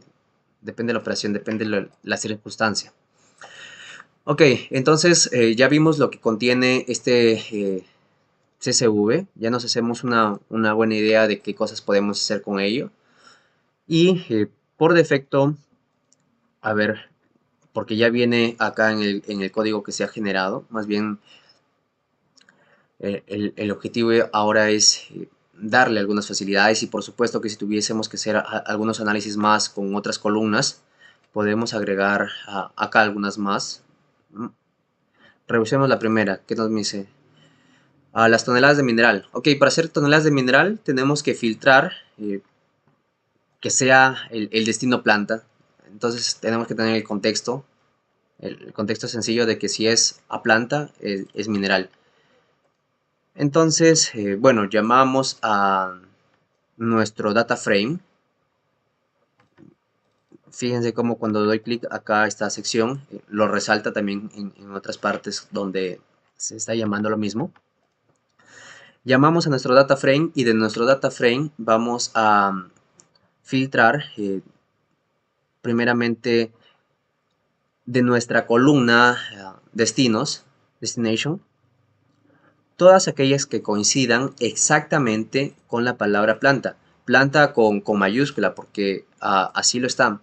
de la operación, depende de la circunstancia. Ok, entonces ya vimos lo que contiene este CSV, ya nos hacemos una buena idea de qué cosas podemos hacer con ello. Y por defecto, a ver, porque ya viene acá en el código que se ha generado, más bien el objetivo ahora es darle algunas facilidades, y por supuesto que si tuviésemos que hacer algunos análisis más con otras columnas, podemos agregar acá algunas más. Revisemos la primera, ¿qué nos dice? Las toneladas de mineral. Ok, para hacer toneladas de mineral tenemos que filtrar que sea el destino planta. Entonces tenemos que tener el contexto sencillo de que si es a planta, es mineral. Entonces, bueno, llamamos a nuestro data frame. Fíjense cómo cuando doy clic acá a esta sección, lo resalta también en otras partes donde se está llamando lo mismo. Llamamos a nuestro data frame y de nuestro data frame vamos a filtrar primeramente de nuestra columna destinos, destination, todas aquellas que coincidan exactamente con la palabra planta. Planta con mayúscula, porque así lo están.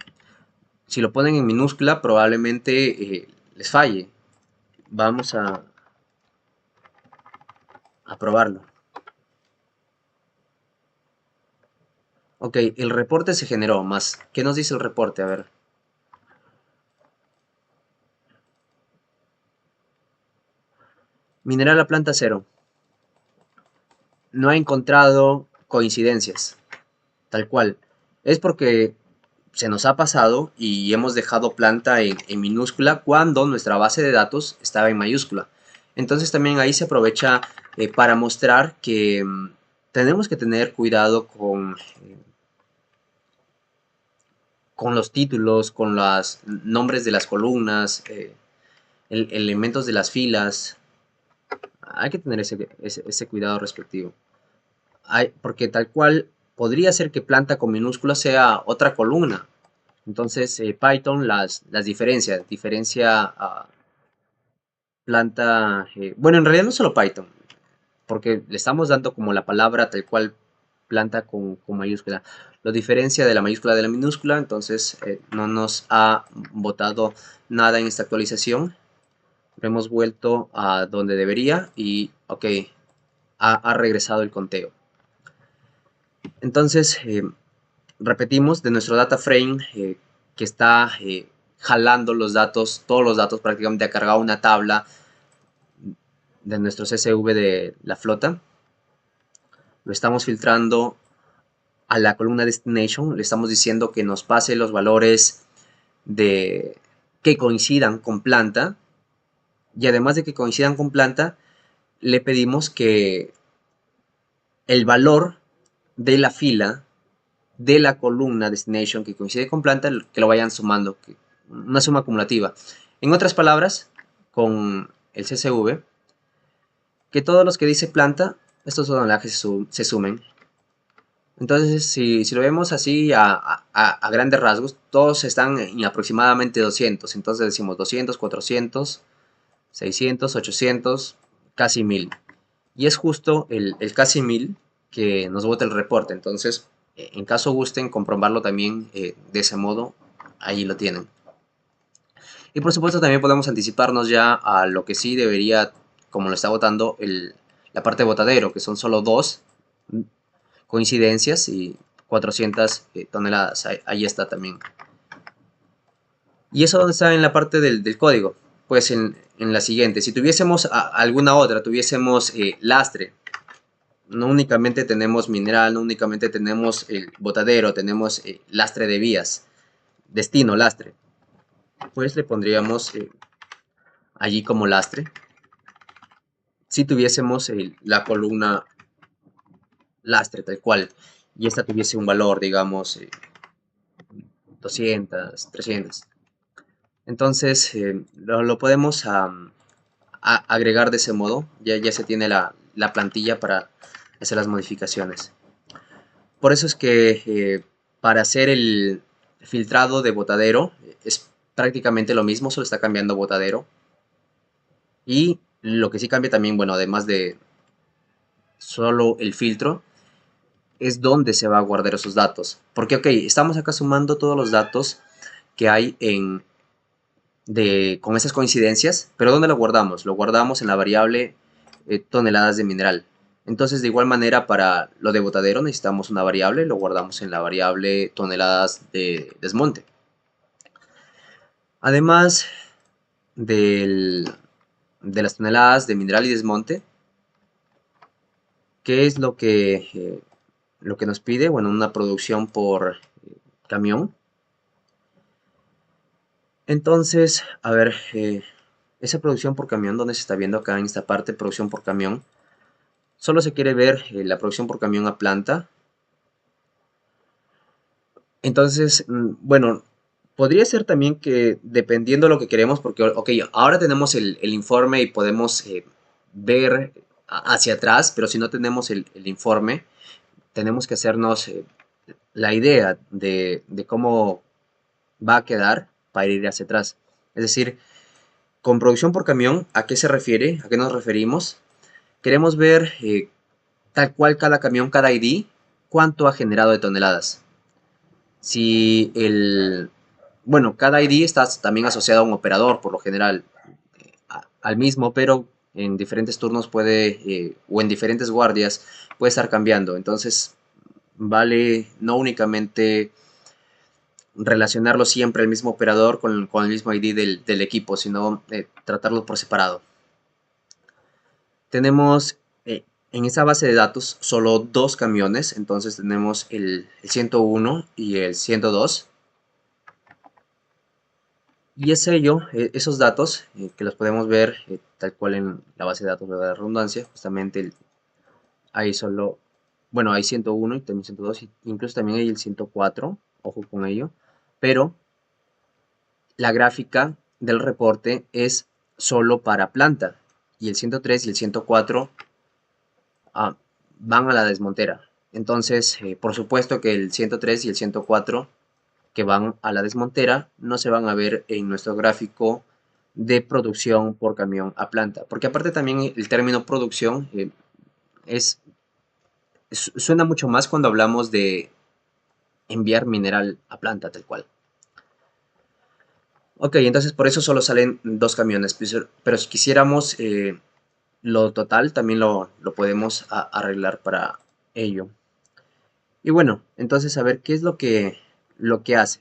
Si lo ponen en minúscula, probablemente les falle. Vamos a probarlo. Ok, el reporte se generó, más. ¿Qué nos dice el reporte? A ver. Mineral a planta 0. No ha encontrado coincidencias. Tal cual. Es porque se nos ha pasado y hemos dejado planta en minúscula cuando nuestra base de datos estaba en mayúscula. Entonces también ahí se aprovecha para mostrar que tenemos que tener cuidado con los títulos, con los nombres de las columnas, elementos de las filas. Hay que tener ese cuidado respectivo. Porque tal cual podría ser que planta con minúscula sea otra columna. Entonces Python las diferencia planta, bueno, en realidad no solo Python, porque le estamos dando como la palabra tal cual planta con mayúscula. Lo diferencia de la mayúscula de la minúscula, entonces no nos ha botado nada en esta actualización. Lo hemos vuelto a donde debería y ok, ha regresado el conteo. Entonces, repetimos, de nuestro data frame que está jalando los datos, todos los datos prácticamente ha cargado una tabla de nuestro CSV de la flota. Lo estamos filtrando a la columna destination, le estamos diciendo que nos pase los valores que coincidan con planta, y además de que coincidan con planta, le pedimos que el valor de la fila de la columna destination que coincide con planta, que lo vayan sumando, una suma acumulativa. En otras palabras, con el CSV, que todos los que dice planta, estos tonelajes se sumen. Entonces, si lo vemos así a grandes rasgos, todos están en aproximadamente 200. Entonces decimos 200, 400, 600, 800, casi 1000. y es justo el casi 1000 que nos bota el reporte. Entonces, en caso gusten comprobarlo también de ese modo, ahí lo tienen. Y por supuesto también podemos anticiparnos ya a lo que sí debería, como lo está votando la parte de botadero, que son solo 2 coincidencias y 400 toneladas. Ahí está también. ¿Y eso dónde está en la parte del código? Pues en la siguiente. Si tuviésemos alguna otra, tuviésemos lastre, no únicamente tenemos mineral, no únicamente tenemos el botadero, tenemos lastre de vías, destino lastre, pues le pondríamos allí como lastre. Si tuviésemos la columna lastre tal cual, y esta tuviese un valor, digamos, 200, 300. Entonces lo podemos agregar de ese modo, ya se tiene la plantilla para hacer las modificaciones. Por eso es que para hacer el filtrado de botadero es prácticamente lo mismo, solo está cambiando botadero. Y lo que sí cambia también, bueno, además de solo el filtro, es dónde se va a guardar esos datos. Porque, ok, estamos acá sumando todos los datos que hay con esas coincidencias, pero ¿dónde lo guardamos? Lo guardamos en la variable toneladas de mineral. Entonces, de igual manera, para lo de botadero necesitamos una variable, lo guardamos en la variable toneladas de desmonte. Además de las toneladas de mineral y desmonte, ¿qué es lo que nos pide? Bueno, una producción por camión. Entonces, a ver, esa producción por camión, ¿dónde se está viendo acá en esta parte? Producción por camión. Solo se quiere ver la producción por camión a planta. Entonces, bueno, podría ser también que dependiendo de lo que queremos, porque, ok, ahora tenemos el informe y podemos ver hacia atrás, pero si no tenemos el informe, tenemos que hacernos la idea de cómo va a quedar para ir hacia atrás. Es decir, con producción por camión, ¿a qué se refiere? ¿A qué nos referimos? Queremos ver tal cual cada camión, cada ID, cuánto ha generado de toneladas. Si bueno, cada ID está también asociado a un operador, por lo general, al mismo, pero en diferentes turnos puede, o en diferentes guardias, puede estar cambiando. Entonces, vale no únicamente relacionarlo siempre al mismo operador con el mismo ID del equipo, sino tratarlo por separado. Tenemos en esa base de datos solo 2 camiones, entonces tenemos el 101 y el 102. Y es ello, esos datos que los podemos ver tal cual en la base de datos de la redundancia, justamente hay solo, bueno, hay 101 y también 102, incluso también hay el 104, ojo con ello, pero la gráfica del reporte es solo para planta y el 103 y el 104 van a la desmontera. Entonces, por supuesto que el 103 y el 104 que van a la desmontera no se van a ver en nuestro gráfico de producción por camión a planta. Porque aparte también el término producción suena mucho más cuando hablamos de enviar mineral a planta tal cual. Ok, entonces por eso solo salen 2 camiones, pero si quisiéramos lo total también lo podemos arreglar para ello. Y bueno, entonces a ver qué es lo que hace.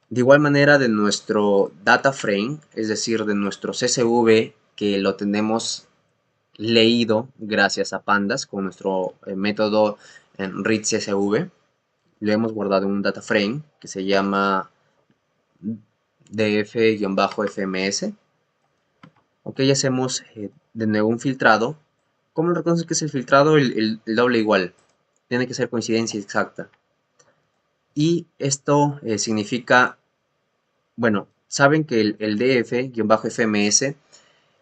De igual manera de nuestro data frame, es decir, de nuestro CSV que lo tenemos leído gracias a Pandas con nuestro método read CSV, lo hemos guardado en un data frame que se llama df-fms. Ok, hacemos de nuevo un filtrado. ¿Cómo reconoces que es el filtrado? El doble igual. Tiene que ser coincidencia exacta. Y esto significa, bueno, saben que el df-fms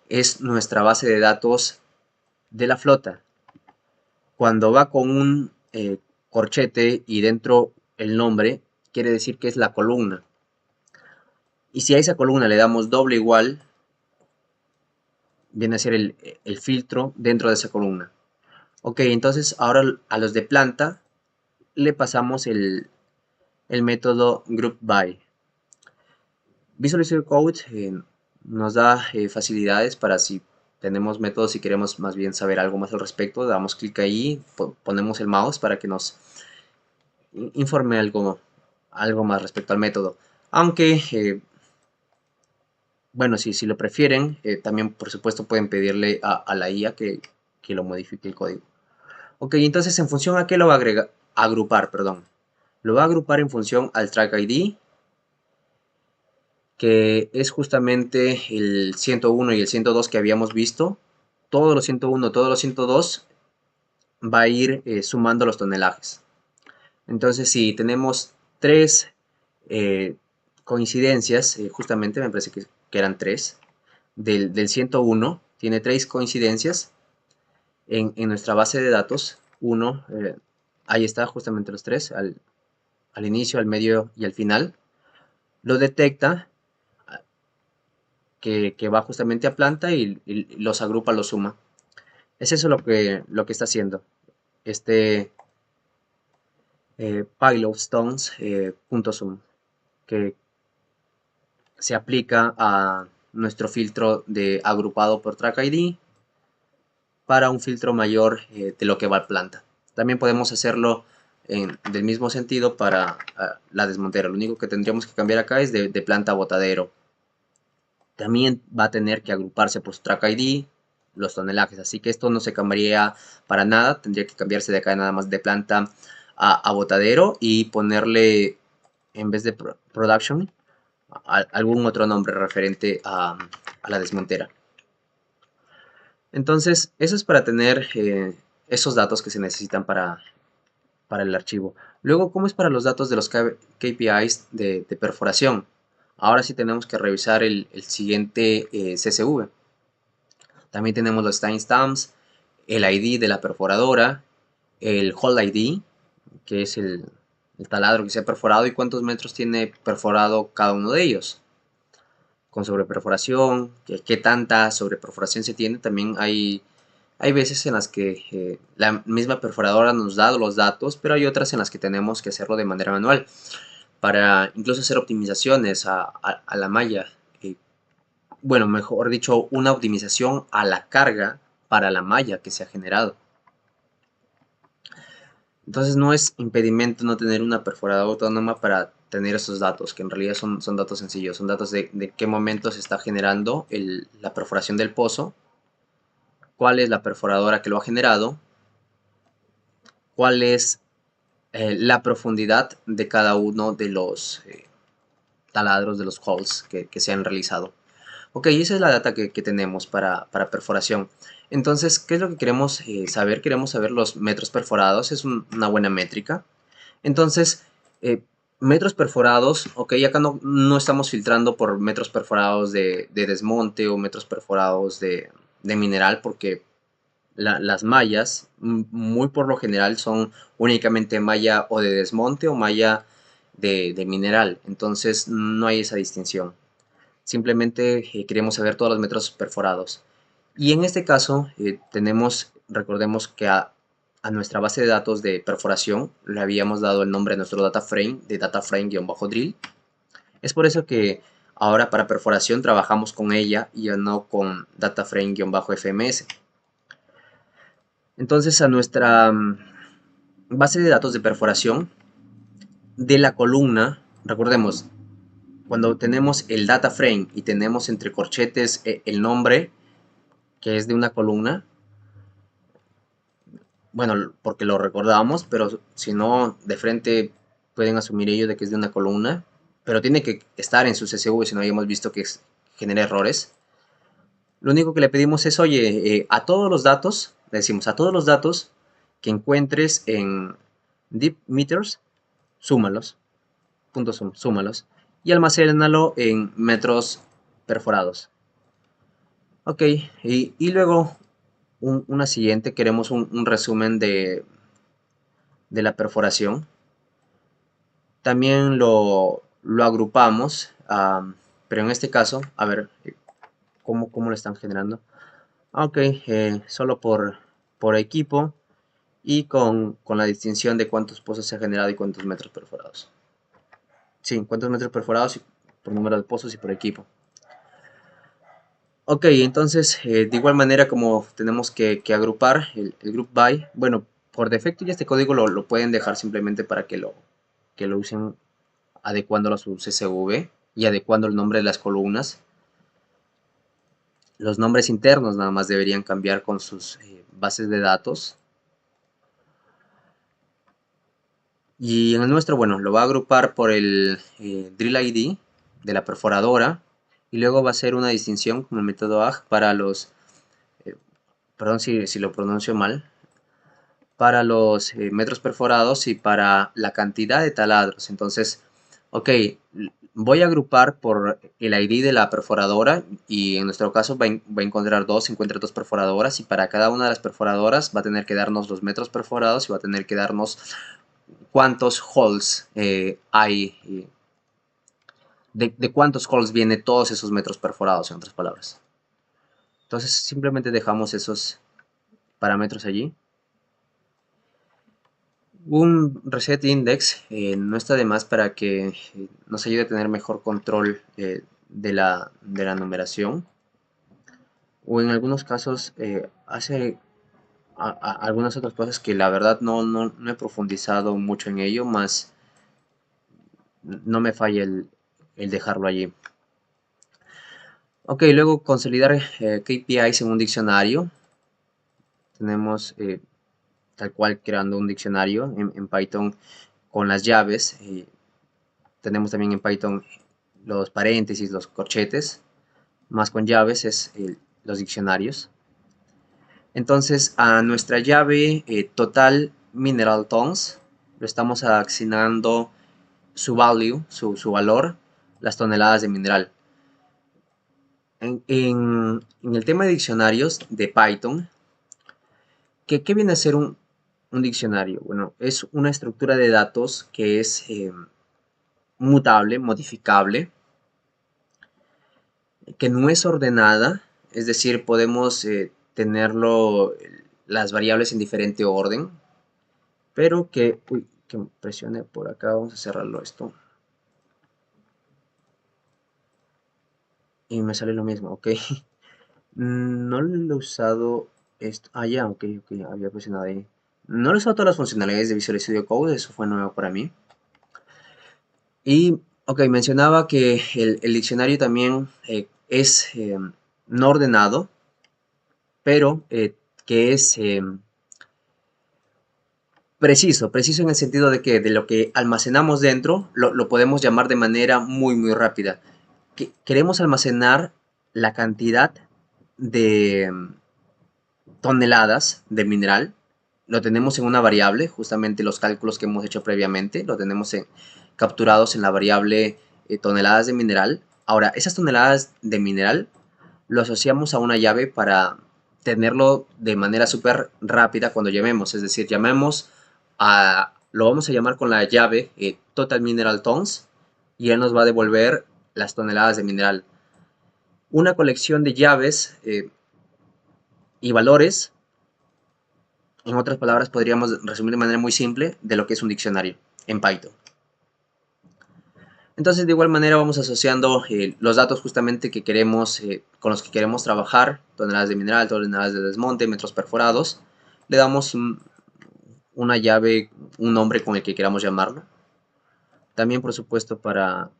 es nuestra base de datos de la flota. Cuando va con un corchete y dentro el nombre, quiere decir que es la columna. Y si a esa columna le damos doble igual, viene a ser el filtro dentro de esa columna. Ok, entonces ahora a los de planta le pasamos el método group by. Visual Studio Code nos da facilidades para si tenemos métodos y queremos más bien saber algo más al respecto, damos clic ahí, ponemos el mouse para que nos informe algo más respecto al método. Aunque, bueno, si lo prefieren, también por supuesto pueden pedirle a la IA que lo modifique el código. Ok, entonces en función a qué lo va a agrupar, perdón. Lo va a agrupar en función al track ID, que es justamente el 101 y el 102 que habíamos visto. Todos los 101, todos los 102 va a ir sumando los tonelajes. Entonces, si tenemos tres coincidencias, justamente me parece que eran tres, del 101, tiene tres coincidencias en nuestra base de datos. Uno, ahí está justamente los tres, al inicio, al medio y al final. Lo detecta, que va justamente a planta y los agrupa, los suma. Es eso lo que está haciendo este pile of stones .sum, que se aplica a nuestro filtro de agrupado por track ID para un filtro mayor de lo que va a planta. También podemos hacerlo del mismo sentido para la desmontera. Lo único que tendríamos que cambiar acá es de planta a botadero. También va a tener que agruparse por su track ID los tonelajes, así que esto no se cambiaría para nada. Tendría que cambiarse de acá nada más de planta a botadero y ponerle, en vez de production, algún otro nombre referente a la desmontera. Entonces, eso es para tener esos datos que se necesitan para el archivo. Luego, ¿cómo es para los datos de los KPIs de perforación? Ahora sí tenemos que revisar el siguiente CSV. También tenemos los timestamps, el ID de la perforadora, el hole ID, que es el taladro que se ha perforado y cuántos metros tiene perforado cada uno de ellos. Con sobreperforación, qué tanta sobreperforación se tiene. También hay veces en las que la misma perforadora nos da los datos, pero hay otras en las que tenemos que hacerlo de manera manual para incluso hacer optimizaciones a la malla. Bueno, mejor dicho, una optimización a la carga para la malla que se ha generado. Entonces no es impedimento no tener una perforadora autónoma para tener esos datos, que en realidad son datos sencillos, son datos de qué momento se está generando la perforación del pozo, cuál es la perforadora que lo ha generado, cuál es la profundidad de cada uno de los taladros, de los holes que se han realizado. Ok, esa es la data que tenemos para perforación. Entonces, ¿qué es lo que queremos saber? Queremos saber los metros perforados, es una buena métrica. Entonces, metros perforados, ok, acá no estamos filtrando por metros perforados de desmonte o metros perforados de mineral, porque las mallas, muy por lo general, son únicamente malla o de desmonte o malla de mineral. Entonces, no hay esa distinción. Simplemente queremos saber todos los metros perforados. Y en este caso recordemos que a nuestra base de datos de perforación le habíamos dado el nombre a nuestro data frame de data frame-drill. Es por eso que ahora para perforación trabajamos con ella y ya no con data frame-fms. Entonces a nuestra base de datos de perforación de la columna, recordemos, cuando tenemos el data frame y tenemos entre corchetes el nombre, que es de una columna, bueno, porque lo recordamos, pero si no, de frente pueden asumir ellos de que es de una columna, pero tiene que estar en su CSV, si no habíamos visto que genera errores. Lo único que le pedimos es, oye, a todos los datos, le decimos a todos los datos que encuentres en deep meters, súmalos, súmalos, y almacénalo en metros perforados. Ok, y luego una siguiente, queremos un resumen de la perforación. También lo agrupamos, pero en este caso, a ver, ¿cómo lo están generando? Ok, solo por equipo y con la distinción de cuántos pozos se ha generado y cuántos metros perforados. Sí, cuántos metros perforados por número de pozos y por equipo. Ok, entonces de igual manera como tenemos que agrupar el group by, bueno, por defecto ya este código lo pueden dejar simplemente para que lo usen adecuando a su CSV y adecuando el nombre de las columnas. Los nombres internos nada más deberían cambiar con sus bases de datos. Y en el nuestro, bueno, lo va a agrupar por el drill ID de la perforadora y luego va a hacer una distinción con el método AG para los, perdón si lo pronuncio mal, para los metros perforados y para la cantidad de taladros. Entonces, ok, voy a agrupar por el ID de la perforadora y en nuestro caso va a encontrar encuentra dos perforadoras y para cada una de las perforadoras va a tener que darnos los metros perforados y va a tener que darnos cuántos holes hay, de cuántos holes viene todos esos metros perforados, en otras palabras. Entonces simplemente dejamos esos parámetros allí. Un reset index no está de más para que nos ayude a tener mejor control de la numeración. O en algunos casos hace algunas otras cosas que la verdad no he profundizado mucho en ello, más no me falla el dejarlo allí. Ok, luego consolidar KPIs en un diccionario. Tenemos tal cual creando un diccionario en Python con las llaves. Tenemos también en Python los paréntesis, los corchetes, más con llaves es los diccionarios. Entonces a nuestra llave total mineral tons lo estamos asignando su value, su valor, las toneladas de mineral. En el tema de diccionarios de Python, ¿qué viene a ser un diccionario? Bueno, es una estructura de datos que es mutable, modificable, que no es ordenada, es decir, podemos tenerlo las variables en diferente orden, pero que presione por acá, vamos a cerrarlo esto. Y me sale lo mismo, ok. No lo he usado esto. Ah, ya, ok, había presionado ahí. No lo he usado todas las funcionalidades de Visual Studio Code, eso fue nuevo para mí. Y, ok, mencionaba que el diccionario también es no ordenado, pero que es preciso en el sentido de que de lo que almacenamos dentro lo podemos llamar de manera muy rápida. Queremos almacenar la cantidad de toneladas de mineral, lo tenemos en una variable, justamente los cálculos que hemos hecho previamente, lo tenemos capturados en la variable toneladas de mineral. Ahora, esas toneladas de mineral lo asociamos a una llave para tenerlo de manera súper rápida cuando llamemos, es decir, lo vamos a llamar con la llave total mineral tons y él nos va a devolver las toneladas de mineral. Una colección de llaves y valores, en otras palabras, podríamos resumir de manera muy simple de lo que es un diccionario en Python. Entonces, de igual manera, vamos asociando los datos justamente que queremos, con los que queremos trabajar, toneladas de mineral, toneladas de desmonte, metros perforados. Le damos una llave, un nombre con el que queramos llamarlo. También, por supuesto, para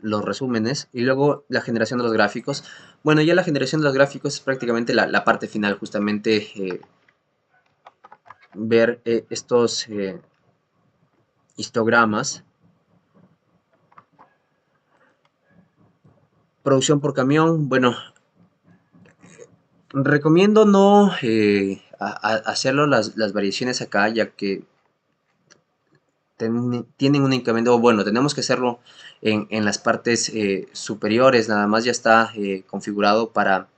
los resúmenes y luego la generación de los gráficos. Bueno, ya la generación de los gráficos es prácticamente la parte final, justamente ver estos histogramas. Producción por camión, bueno, recomiendo no hacerlo las variaciones acá, ya que tienen un incremento, bueno, tenemos que hacerlo en las partes superiores, nada más ya está configurado para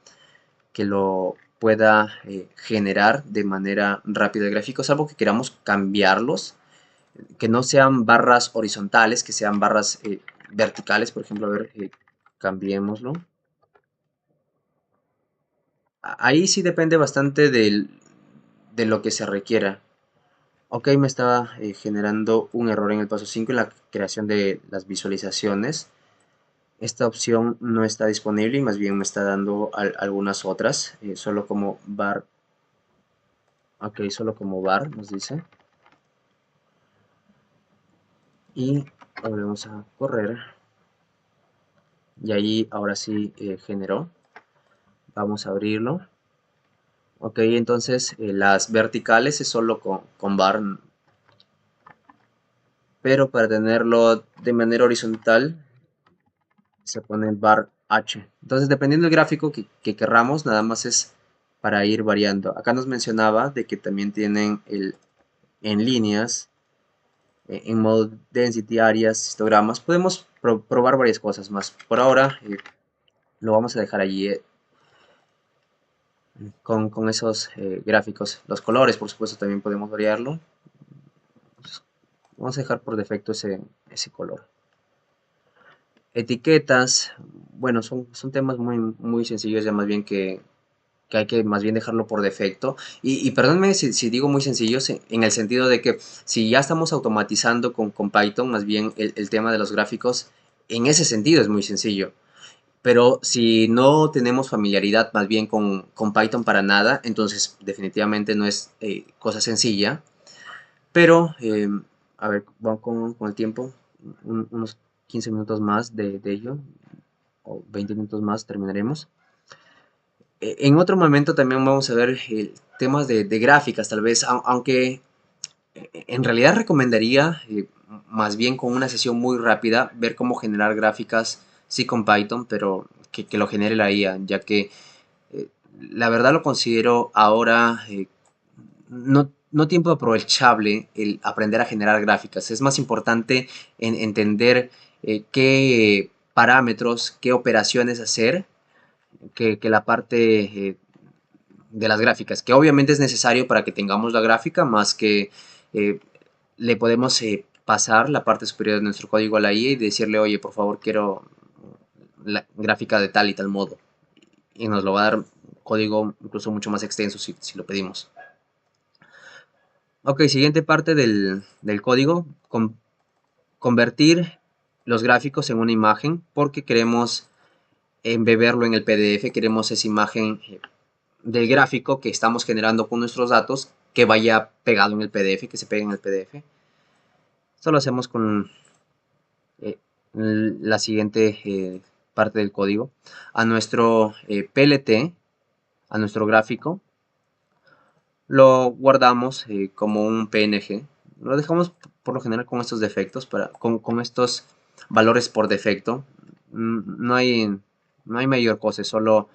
que lo pueda generar de manera rápida el gráfico, salvo que queramos cambiarlos, que no sean barras horizontales, que sean barras verticales, por ejemplo, a ver, cambiémoslo. ahí sí depende bastante de lo que se requiera. Ok, me estaba generando un error en el paso 5 en la creación de las visualizaciones. Esta opción no está disponible y más bien me está dando algunas otras, solo como bar. Ok, solo como bar nos dice. Y volvemos a correr. Y ahí ahora sí generó. Vamos a abrirlo. Ok, entonces las verticales es solo con bar, pero para tenerlo de manera horizontal se pone bar H. Entonces, dependiendo del gráfico que querramos, nada más es para ir variando. Acá nos mencionaba de que también tienen en líneas, en modo density, áreas, histogramas. Podemos probar varias cosas más. Por ahora lo vamos a dejar allí con esos gráficos. Los colores, por supuesto, también podemos variarlo. Vamos a dejar por defecto ese color. Etiquetas, bueno, son temas muy sencillos, ya más bien que hay que más bien dejarlo por defecto. Y perdónme si digo muy sencillos, en el sentido de que si ya estamos automatizando con Python, más bien el tema de los gráficos, en ese sentido es muy sencillo. Pero si no tenemos familiaridad más bien con Python para nada, entonces definitivamente no es cosa sencilla. Pero, a ver, vamos con el tiempo, unos 15 minutos más de ello, o 20 minutos más terminaremos. En otro momento también vamos a ver temas de gráficas, tal vez, aunque en realidad recomendaría más bien con una sesión muy rápida ver cómo generar gráficas, sí con Python, pero que lo genere la IA, ya que eh, la verdad lo considero ahora no tiempo aprovechable el aprender a generar gráficas. Es más importante entender qué parámetros, qué operaciones hacer que la parte de las gráficas, que obviamente es necesario para que tengamos la gráfica, más que eh, le podemos pasar la parte superior de nuestro código a la IA y decirle, oye, por favor, quiero la gráfica de tal y tal modo. Y nos lo va a dar código incluso mucho más extenso si lo pedimos. Ok, siguiente parte del código, convertir los gráficos en una imagen porque queremos embeberlo en el PDF, queremos esa imagen del gráfico que estamos generando con nuestros datos que vaya pegado en el PDF, que se pegue en el PDF. Esto lo hacemos con la siguiente parte del código. A nuestro PLT, a nuestro gráfico, lo guardamos como un PNG. Lo dejamos por lo general con estos defectos, con estos valores por defecto. No hay mayor cosa, solo...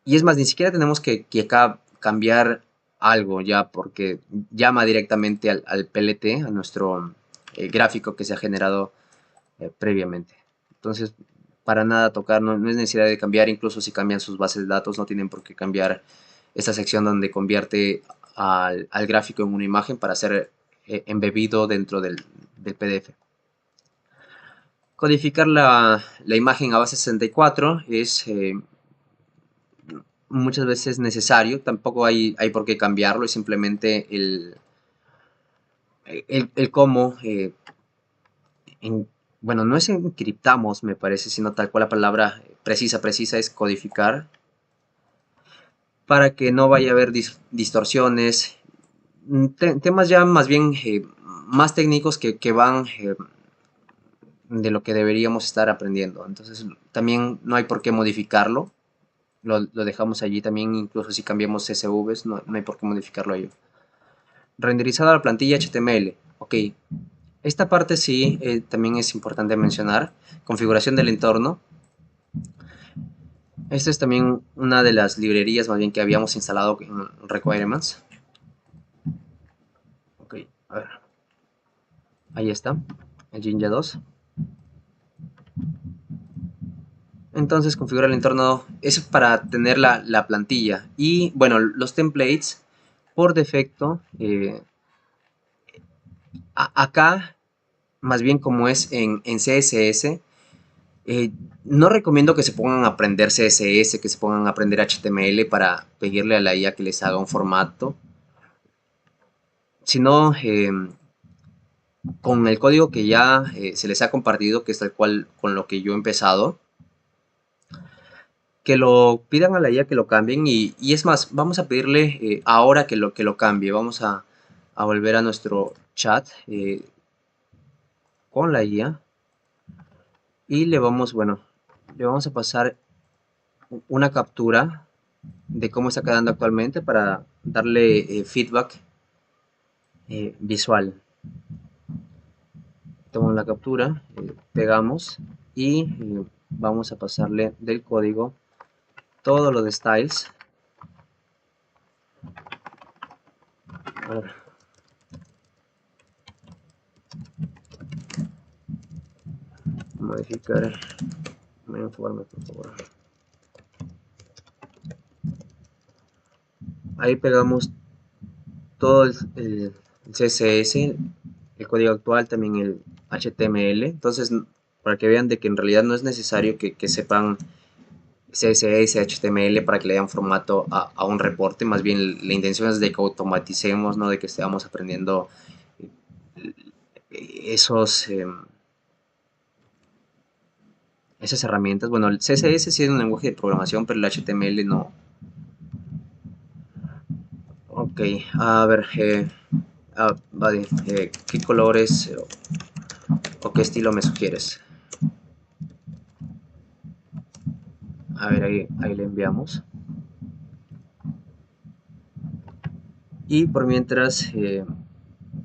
y es más, ni siquiera tenemos que acá cambiar algo ya, porque llama directamente al PLT, a nuestro gráfico que se ha generado previamente. Entonces, para nada tocar, no es necesidad de cambiar, incluso si cambian sus bases de datos, no tienen por qué cambiar esta sección donde convierte al gráfico en una imagen para ser embebido dentro del PDF. Codificar la imagen a base 64 es muchas veces necesario, tampoco hay por qué cambiarlo, es simplemente el cómo, bueno, no es encriptamos, me parece, sino tal cual la palabra precisa es codificar, para que no vaya a haber distorsiones, temas ya más bien más técnicos que van de lo que deberíamos estar aprendiendo. Entonces también no hay por qué modificarlo, lo dejamos allí también, incluso si cambiamos CSVs, no hay por qué modificarlo ello. Renderizada la plantilla HTML, ok. Esta parte sí también es importante mencionar. Configuración del entorno. Esta es también una de las librerías más bien que habíamos instalado en Requirements. Ok, a ver. Ahí está, el Jinja 2. Entonces configura el entorno, es para tener la plantilla. Y bueno, los templates, por defecto, acá, más bien como es en CSS, No recomiendo que se pongan a aprender CSS, que se pongan a aprender HTML para pedirle a la IA que les haga un formato, sino con el código que ya se les ha compartido, que es tal cual con lo que yo he empezado, que lo pidan a la IA que lo cambien y es más, vamos a pedirle ahora que lo cambie. Vamos a volver a nuestro chat con la IA y le vamos, bueno, le vamos a pasar una captura de cómo está quedando actualmente para darle feedback visual. Tomamos la captura, pegamos y vamos a pasarle del código todo lo de styles. A ver. Modificar mi informe, por favor. Ahí pegamos todo el CSS, el código actual, también el HTML. Entonces, para que vean de que en realidad no es necesario que sepan CSS, HTML para que le den formato a un reporte. Más bien la intención es de que automaticemos, ¿no? De que estemos aprendiendo esos... esas herramientas. Bueno, el CSS sí es un lenguaje de programación, pero el HTML no. Ok, a ver, vale, ¿qué colores o qué estilo me sugieres? A ver, ahí le enviamos. Y por mientras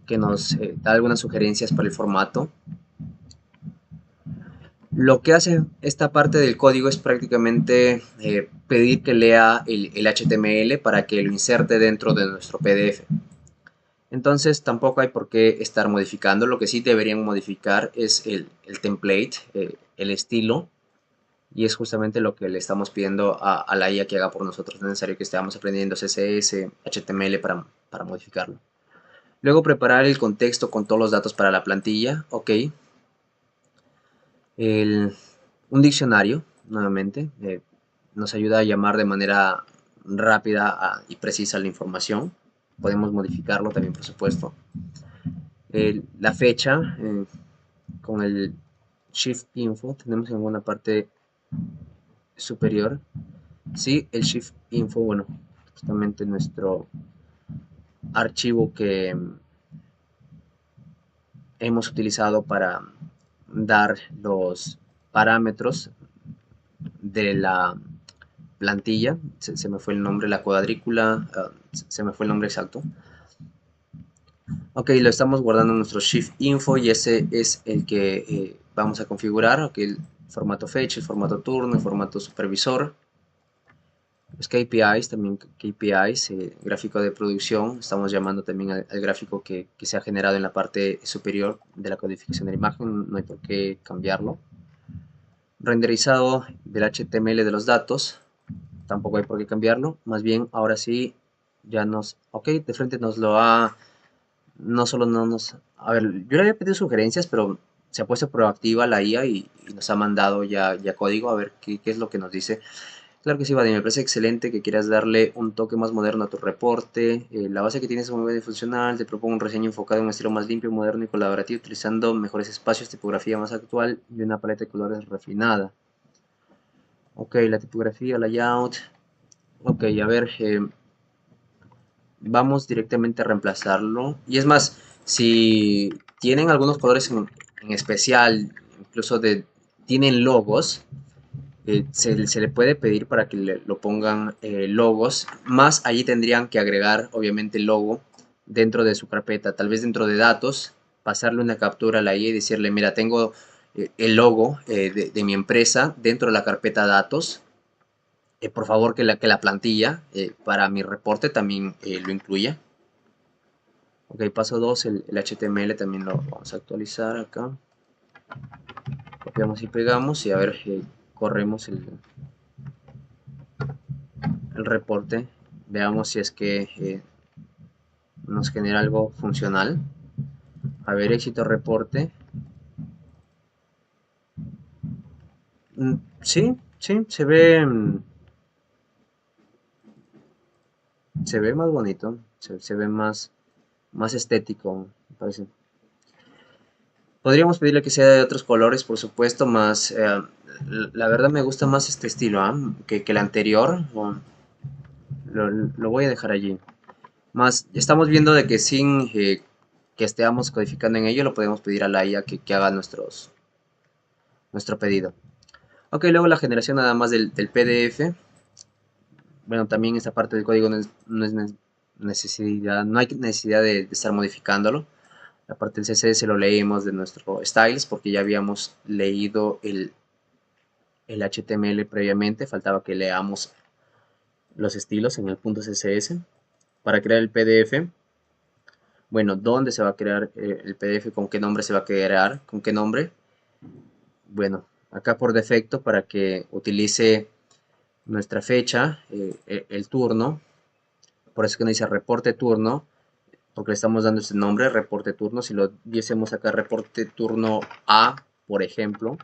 que nos da algunas sugerencias para el formato. Lo que hace esta parte del código es prácticamente pedir que lea el HTML para que lo inserte dentro de nuestro PDF. Entonces tampoco hay por qué estar modificando. Lo que sí deberían modificar es el template, el estilo. Y es justamente lo que le estamos pidiendo a la IA que haga por nosotros. No es necesario que estemos aprendiendo CSS, HTML para modificarlo. Luego preparar el contexto con todos los datos para la plantilla. Ok. Un diccionario, nuevamente, nos ayuda a llamar de manera rápida y precisa la información. Podemos modificarlo también, por supuesto. La fecha, con el Shift Info, tenemos en una parte superior. Sí, el Shift Info, bueno, justamente nuestro archivo que hemos utilizado para dar los parámetros de la plantilla, se me fue el nombre, la cuadrícula, se me fue el nombre exacto. Ok, lo estamos guardando en nuestro Shift Info y ese es el que vamos a configurar. Ok, el formato fecha, el formato turno, el formato supervisor. Los KPIs, también KPIs, gráfico de producción, estamos llamando también al gráfico que se ha generado en la parte superior de la codificación de la imagen, no hay por qué cambiarlo. Renderizado del HTML de los datos, tampoco hay por qué cambiarlo, más bien ahora sí ya ok, de frente nos lo ha, no solo no nos, a ver, yo le había pedido sugerencias, pero se ha puesto proactiva la IA y nos ha mandado ya código, a ver qué es lo que nos dice. Claro que sí, Vadim, me parece excelente que quieras darle un toque más moderno a tu reporte. La base que tienes es muy buena y funcional. Te propongo un reseño enfocado en un estilo más limpio, moderno y colaborativo, utilizando mejores espacios, tipografía más actual y una paleta de colores refinada. Ok, la tipografía, layout. Ok, a ver, vamos directamente a reemplazarlo. Y es más, si tienen algunos colores en especial, incluso tienen logos, se le puede pedir para que lo pongan logos, más allí tendrían que agregar obviamente el logo dentro de su carpeta, tal vez dentro de datos, pasarle una captura a la IA y decirle, mira, tengo el logo de mi empresa dentro de la carpeta datos, por favor que la plantilla para mi reporte también lo incluya. Ok, paso 2, el HTML también lo vamos a actualizar acá. Copiamos y pegamos y a ver, corremos el reporte, veamos si es que nos genera algo funcional. A ver, éxito reporte. Sí, sí, se ve más bonito, se ve más estético, me parece. Podríamos pedirle que sea de otros colores, por supuesto, más... la verdad me gusta más este estilo, que el anterior. Lo voy a dejar allí. Más, estamos viendo de que sin que estemos codificando en ello, lo podemos pedir a la IA que haga nuestro pedido. Ok, luego la generación nada más del PDF. Bueno, también esta parte del código no es necesidad, no hay necesidad de estar modificándolo. La parte del CSS lo leímos de nuestro styles porque ya habíamos leído el HTML previamente, faltaba que leamos los estilos en el punto CSS. Para crear el PDF, bueno, ¿dónde se va a crear el PDF? ¿Con qué nombre se va a crear? ¿Con qué nombre? Bueno, acá por defecto para que utilice nuestra fecha, el turno, por eso que nos dice reporte turno, porque le estamos dando ese nombre, reporte turno. Si lo viésemos acá, reporte turno A, por ejemplo,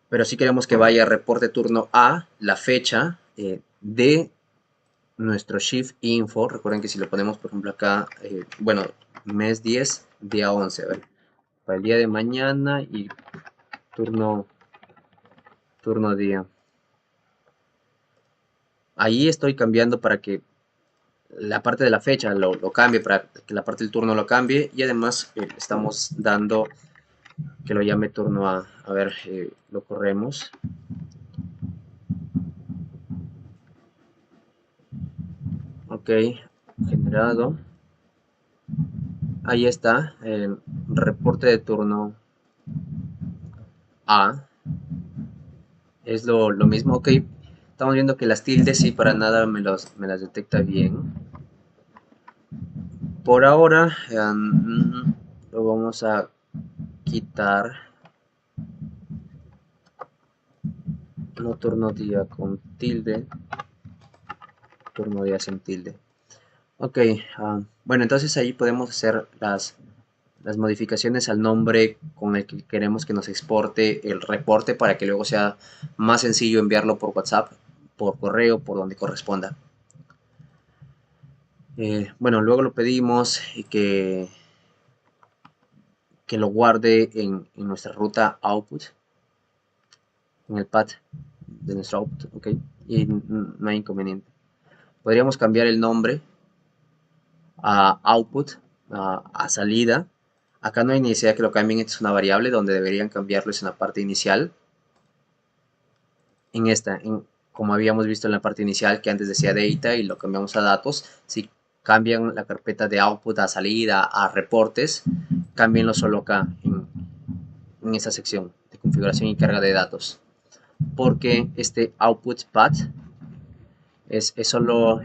pero si queremos que vaya reporte turno A, la fecha de nuestro shift info. Recuerden que si lo ponemos, por ejemplo, acá, bueno, mes 10, día 11, ¿vale? Para el día de mañana y turno día. Ahí estoy cambiando para que la parte de la fecha lo cambie, para que la parte del turno lo cambie, y además estamos dando que lo llame turno A. A ver, lo corremos. Ok, generado. Ahí está, reporte de turno A. Es lo mismo, ok. Estamos viendo que las tildes sí para nada me las detecta bien. Por ahora lo vamos a quitar. No turno día con tilde. Turno día sin tilde. Ok, bueno, entonces ahí podemos hacer las modificaciones al nombre con el que queremos que nos exporte el reporte para que luego sea más sencillo enviarlo por WhatsApp, por correo, por donde corresponda. Bueno, luego lo pedimos y que lo guarde en nuestra ruta output, en el path de nuestro output, ok, y no hay inconveniente. Podríamos cambiar el nombre a output, a salida. Acá no hay necesidad que lo cambien, esta es una variable, donde deberían cambiarlo es en la parte inicial. En esta, como habíamos visto en la parte inicial, que antes decía data y lo cambiamos a datos, si cambian la carpeta de output a salida, a reportes, cámbienlo solo acá, en esa sección de configuración y carga de datos. Porque este output path es solo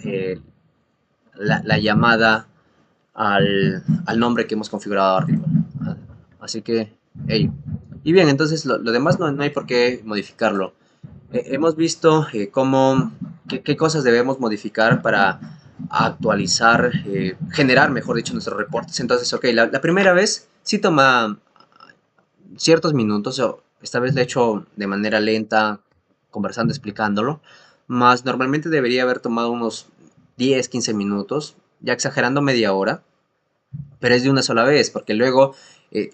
la llamada al nombre que hemos configurado arriba. Así que, hey. Y bien, entonces lo demás no hay por qué modificarlo. Hemos visto qué cosas debemos modificar para actualizar, generar, mejor dicho, nuestros reportes. Entonces, ok, la primera vez sí toma ciertos minutos. Esta vez lo he hecho de manera lenta, conversando, explicándolo. Más normalmente debería haber tomado unos 10, 15 minutos, ya exagerando media hora. Pero es de una sola vez, porque luego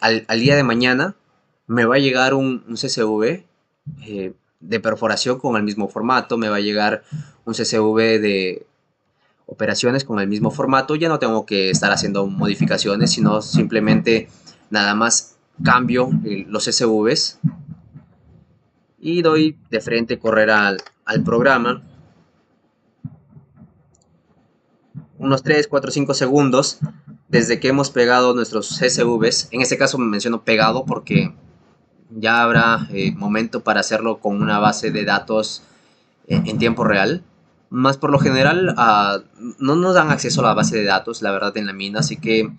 al día de mañana me va a llegar un CSV de perforación con el mismo formato, me va a llegar un CSV de operaciones con el mismo formato, ya no tengo que estar haciendo modificaciones, sino simplemente nada más cambio los CSVs y doy de frente correr al programa unos 3, 4, 5 segundos desde que hemos pegado nuestros CSVs. En este caso me menciono pegado porque ya habrá momento para hacerlo con una base de datos en tiempo real. Más por lo general no nos dan acceso a la base de datos, la verdad, en la mina, así que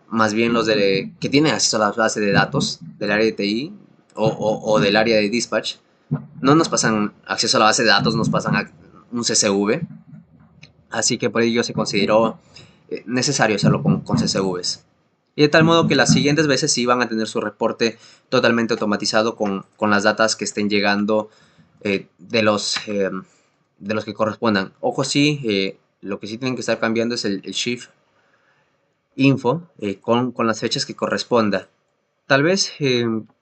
más bien los que tienen acceso a la base de datos del área de TI o del área de dispatch, no nos pasan acceso a la base de datos, nos pasan un CSV. Así que por ello se consideró necesario hacerlo con CSVs. Y de tal modo que las siguientes veces sí van a tener su reporte totalmente automatizado con las datas que estén llegando de los que correspondan. Ojo, sí, lo que sí tienen que estar cambiando es el shift info con las fechas que corresponda. Tal vez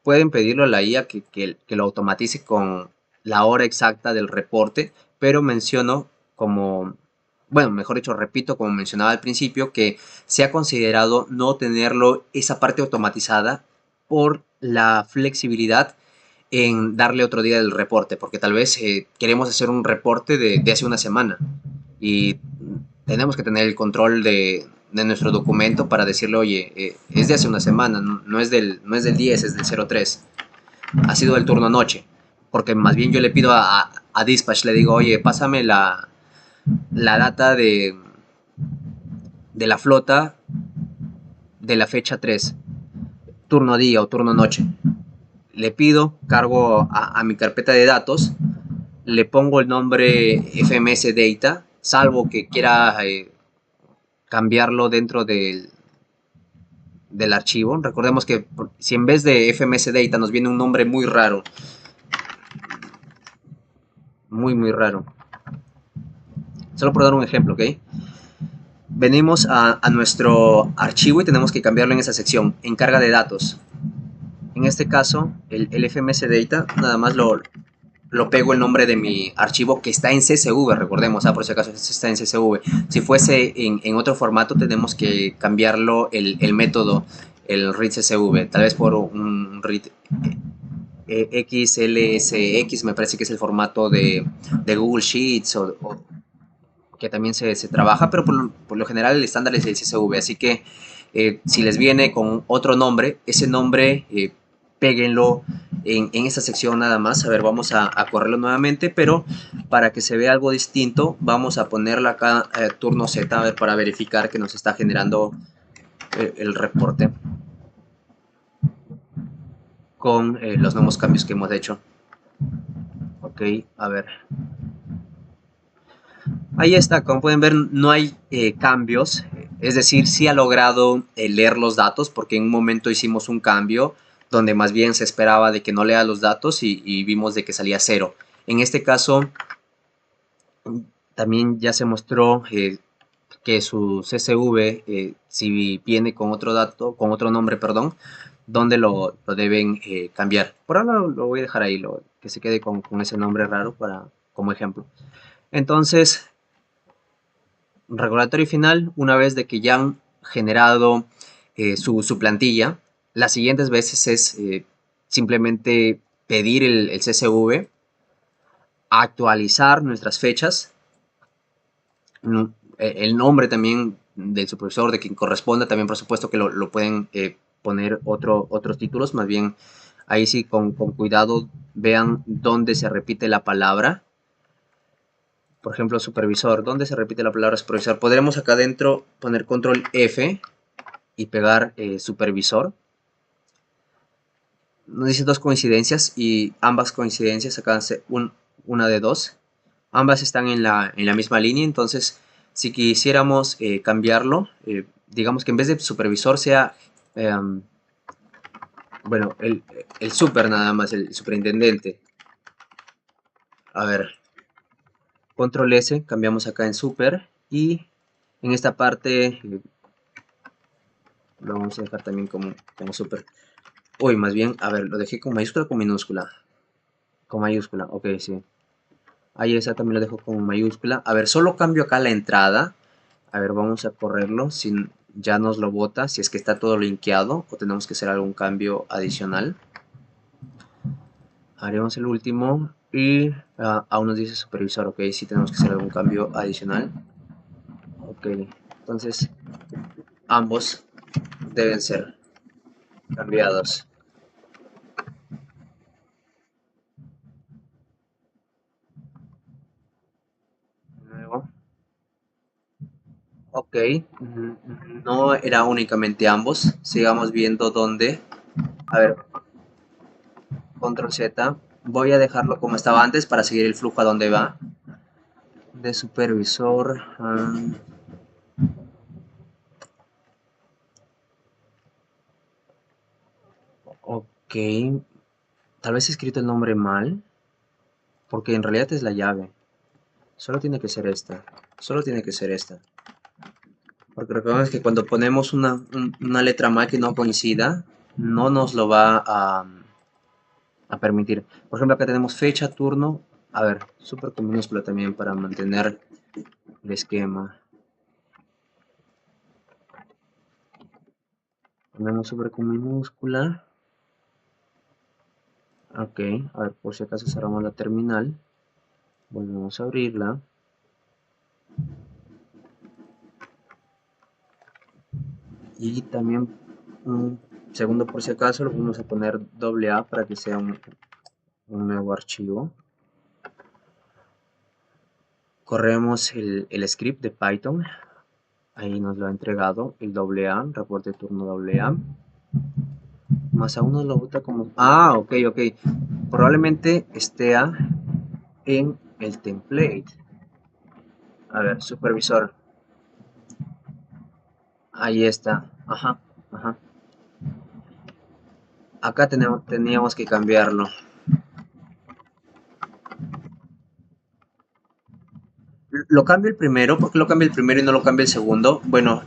pueden pedirlo a la IA que lo automatice con la hora exacta del reporte, pero menciono como, bueno, mejor dicho, repito, como mencionaba al principio, que se ha considerado no tenerlo esa parte automatizada por la flexibilidad en darle otro día del reporte, porque tal vez queremos hacer un reporte de hace una semana y tenemos que tener el control de nuestro documento para decirle, oye, es de hace una semana, no es del 10, es del 03, ha sido el turno noche, porque más bien yo le pido a Dispatch, le digo, oye, pásame la data de la flota de la fecha 3, turno día o turno noche. Le pido, cargo a mi carpeta de datos, le pongo el nombre FMS Data, salvo que quiera cambiarlo dentro del archivo. Recordemos que si en vez de FMS Data nos viene un nombre muy raro, muy raro. Solo por dar un ejemplo, ¿ok? Venimos a nuestro archivo y tenemos que cambiarlo en esa sección, en carga de datos. En este caso, el FMS Data, nada más lo pego el nombre de mi archivo que está en CSV, recordemos, por si acaso está en CSV. Si fuese en otro formato, tenemos que cambiarlo el método, el read CSV, tal vez por un read XLSX, me parece que es el formato de Google Sheets o que también se trabaja, pero por lo general el estándar es el CSV, así que si les viene con otro nombre, ese nombre péguenlo en esta sección nada más. A ver, vamos a correrlo nuevamente, pero para que se vea algo distinto, vamos a ponerle acá turno Z, a ver, para verificar que nos está generando el reporte con los nuevos cambios que hemos hecho. Ok, a ver. Ahí está, como pueden ver, no hay cambios, es decir, sí ha logrado leer los datos, porque en un momento hicimos un cambio donde más bien se esperaba de que no lea los datos y vimos de que salía 0. En este caso, también ya se mostró que su CSV, si viene con otro dato, con otro nombre, perdón, donde lo deben cambiar. Por ahora lo voy a dejar ahí, que se quede con ese nombre raro como ejemplo. Entonces, regulatorio final, una vez de que ya han generado su plantilla, las siguientes veces es simplemente pedir el CSV, actualizar nuestras fechas, el nombre también del supervisor, de quien corresponda, también por supuesto que lo pueden poner otros títulos, más bien ahí sí con cuidado vean dónde se repite la palabra. Por ejemplo, supervisor, ¿dónde se repite la palabra supervisor? Podremos acá adentro poner control F y pegar supervisor. Nos dice dos coincidencias y ambas coincidencias acá una de dos. Ambas están en la misma línea, entonces si quisiéramos cambiarlo, digamos que en vez de supervisor sea, bueno, el super nada más, el superintendente. A ver, control S, cambiamos acá en super y en esta parte lo vamos a dejar también como super. Uy, más bien, a ver, lo dejé con mayúscula o con minúscula. Con mayúscula, ok, sí. Ahí esa también lo dejo con mayúscula. A ver, solo cambio acá la entrada. A ver, vamos a correrlo. Si ya nos lo bota, si es que está todo linkeado o tenemos que hacer algún cambio adicional. Haremos el último y aún nos dice supervisor, ok, si tenemos que hacer algún cambio adicional. Ok, entonces ambos deben ser cambiados. Nuevo. Ok, no era únicamente ambos. Sigamos viendo dónde. A ver, control Z. Voy a dejarlo como estaba antes para seguir el flujo a dónde va. De supervisor. tal vez he escrito el nombre mal, porque en realidad es la llave. Solo tiene que ser esta. Solo tiene que ser esta. Porque recordemos que cuando ponemos una letra mal que no coincida, no nos lo va a permitir. Por ejemplo, acá tenemos fecha, turno. A ver, súper con minúscula también para mantener el esquema. Ponemos súper con minúscula. Ok, a ver, por si acaso cerramos la terminal. Volvemos a abrirla. Y también un segundo por si acaso lo vamos a poner AA para que sea un nuevo archivo. Corremos el script de Python. Ahí nos lo ha entregado el AA, reporte de turno AA. Más aún nos lo bota como... Ah, ok. Probablemente esté en el template. A ver, supervisor. Ahí está. Ajá. Acá teníamos que cambiarlo. Lo cambio el primero. ¿Por qué lo cambio el primero y no lo cambio el segundo? Bueno,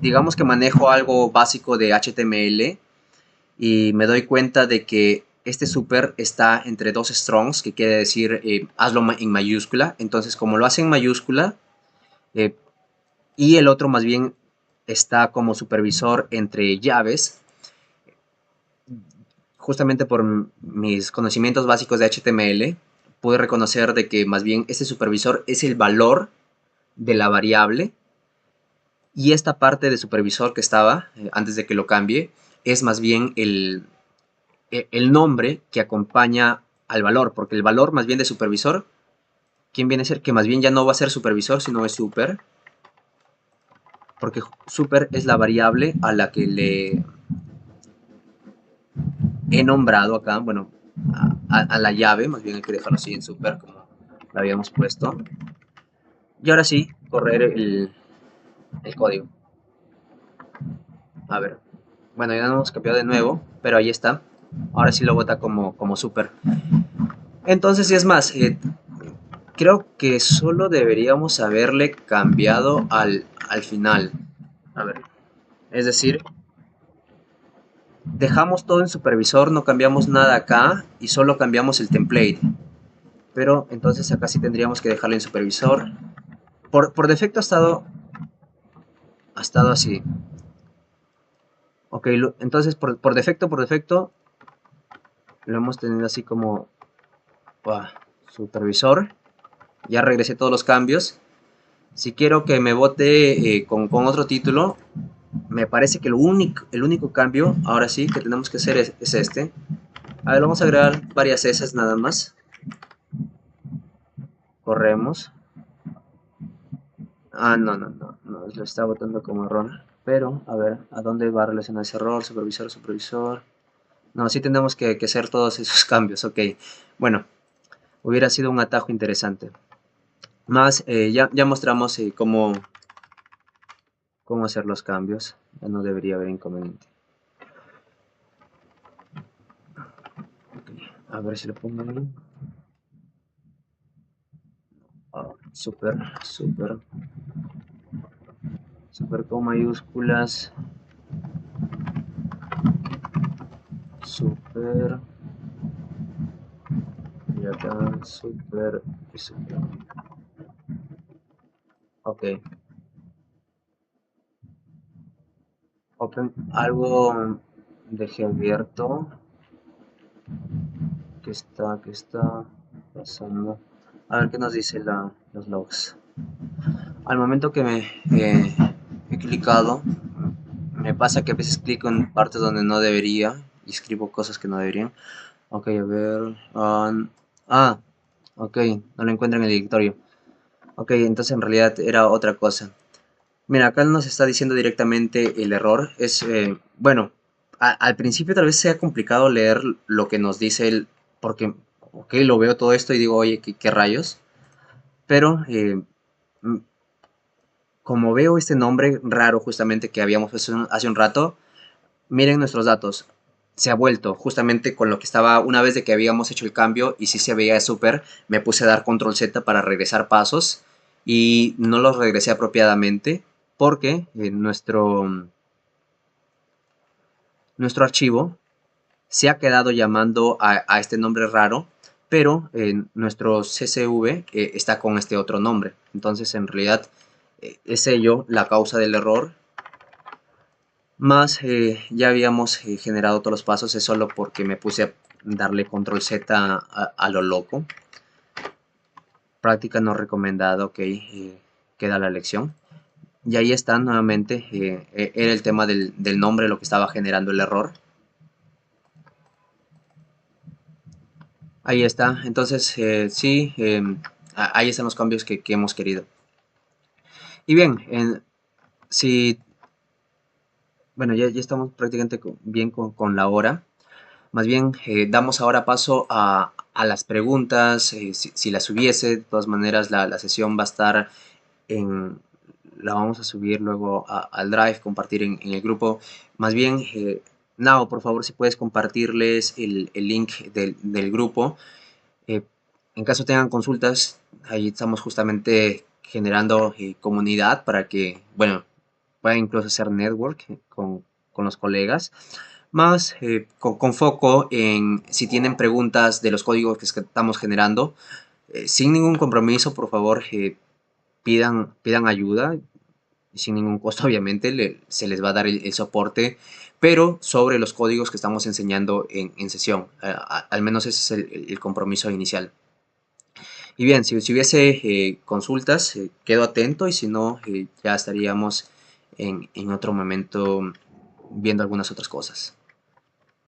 digamos que manejo algo básico de HTML y me doy cuenta de que este super está entre dos strongs, que quiere decir hazlo en mayúscula. Entonces, como lo hace en mayúscula, y el otro más bien está como supervisor entre llaves, justamente por mis conocimientos básicos de HTML, pude reconocer de que más bien este supervisor es el valor de la variable y esta parte de supervisor que estaba antes de que lo cambie es más bien el nombre que acompaña al valor, porque el valor más bien de supervisor, ¿quién viene a ser? Que más bien ya no va a ser supervisor, sino es super, porque super es la variable a la que le he nombrado acá, bueno, a la llave, más bien hay que dejarlo así en super como lo habíamos puesto. Y ahora sí, correr el código. A ver, bueno, ya no hemos cambiado de nuevo, pero ahí está. Ahora sí lo bota como super. Entonces, y es más, creo que solo deberíamos haberle cambiado al final. A ver, es decir, dejamos todo en supervisor, no cambiamos nada acá y solo cambiamos el template. Pero entonces acá sí tendríamos que dejarlo en supervisor. Por defecto ha estado así. Ok, entonces por defecto lo hemos tenido así como supervisor. Ya regresé todos los cambios. Si quiero que me bote con otro título, me parece que el único cambio, ahora sí, que tenemos que hacer es este. A ver, vamos a agregar varias esas nada más. Corremos. Ah, no, lo está botando como error. Pero, a ver, ¿a dónde va a relacionar ese error? Supervisor. No, sí tenemos que hacer todos esos cambios, ok. Bueno, hubiera sido un atajo interesante. Más, ya mostramos cómo hacer los cambios. Ya no debería haber inconveniente. Okay, a ver si lo pongo bien. Super con mayúsculas. Super. Y acá super y super. Ok. Open, algo dejé abierto. Que está pasando. A ver qué nos dice los logs. Al momento que me he clicado, me pasa que a veces clico en partes donde no debería y escribo cosas que no deberían. Ok, a ver. Ok, no lo encuentro en el directorio. Ok, entonces en realidad era otra cosa. Mira, acá nos está diciendo directamente el error. Es, bueno, al principio tal vez sea complicado leer lo que nos dice él, porque, ok, lo veo todo esto y digo, oye, ¿qué rayos? Pero, como veo este nombre raro justamente que habíamos puesto hace un rato, miren nuestros datos. se ha vuelto justamente con lo que estaba una vez de que habíamos hecho el cambio y sí se veía súper, me puse a dar control Z para regresar pasos y no los regresé apropiadamente porque nuestro archivo se ha quedado llamando a este nombre raro, pero nuestro CSV está con este otro nombre. Entonces, en realidad, es ello la causa del error. Más ya habíamos generado todos los pasos, es solo porque me puse a darle control Z a lo loco. Práctica no recomendada, ok, queda la lección. Y ahí está nuevamente, era el tema del nombre lo que estaba generando el error. Ahí está, entonces sí, ahí están los cambios que hemos querido. Y bien, si, bueno, ya estamos prácticamente bien con la hora. Más bien, damos ahora paso a las preguntas, si las hubiese. De todas maneras, la sesión va a estar la vamos a subir luego al Drive, compartir en el grupo. Más bien, Nao, por favor, si puedes compartirles el link del grupo. En caso tengan consultas, ahí estamos justamente generando comunidad para que, bueno, puedan incluso hacer network con los colegas. Más con foco en si tienen preguntas de los códigos que estamos generando, sin ningún compromiso, por favor, pidan ayuda, sin ningún costo, obviamente, se les va a dar el soporte, pero sobre los códigos que estamos enseñando en sesión. Al menos ese es el compromiso inicial. Y bien, si hubiese consultas, quedo atento y si no, ya estaríamos en otro momento viendo algunas otras cosas.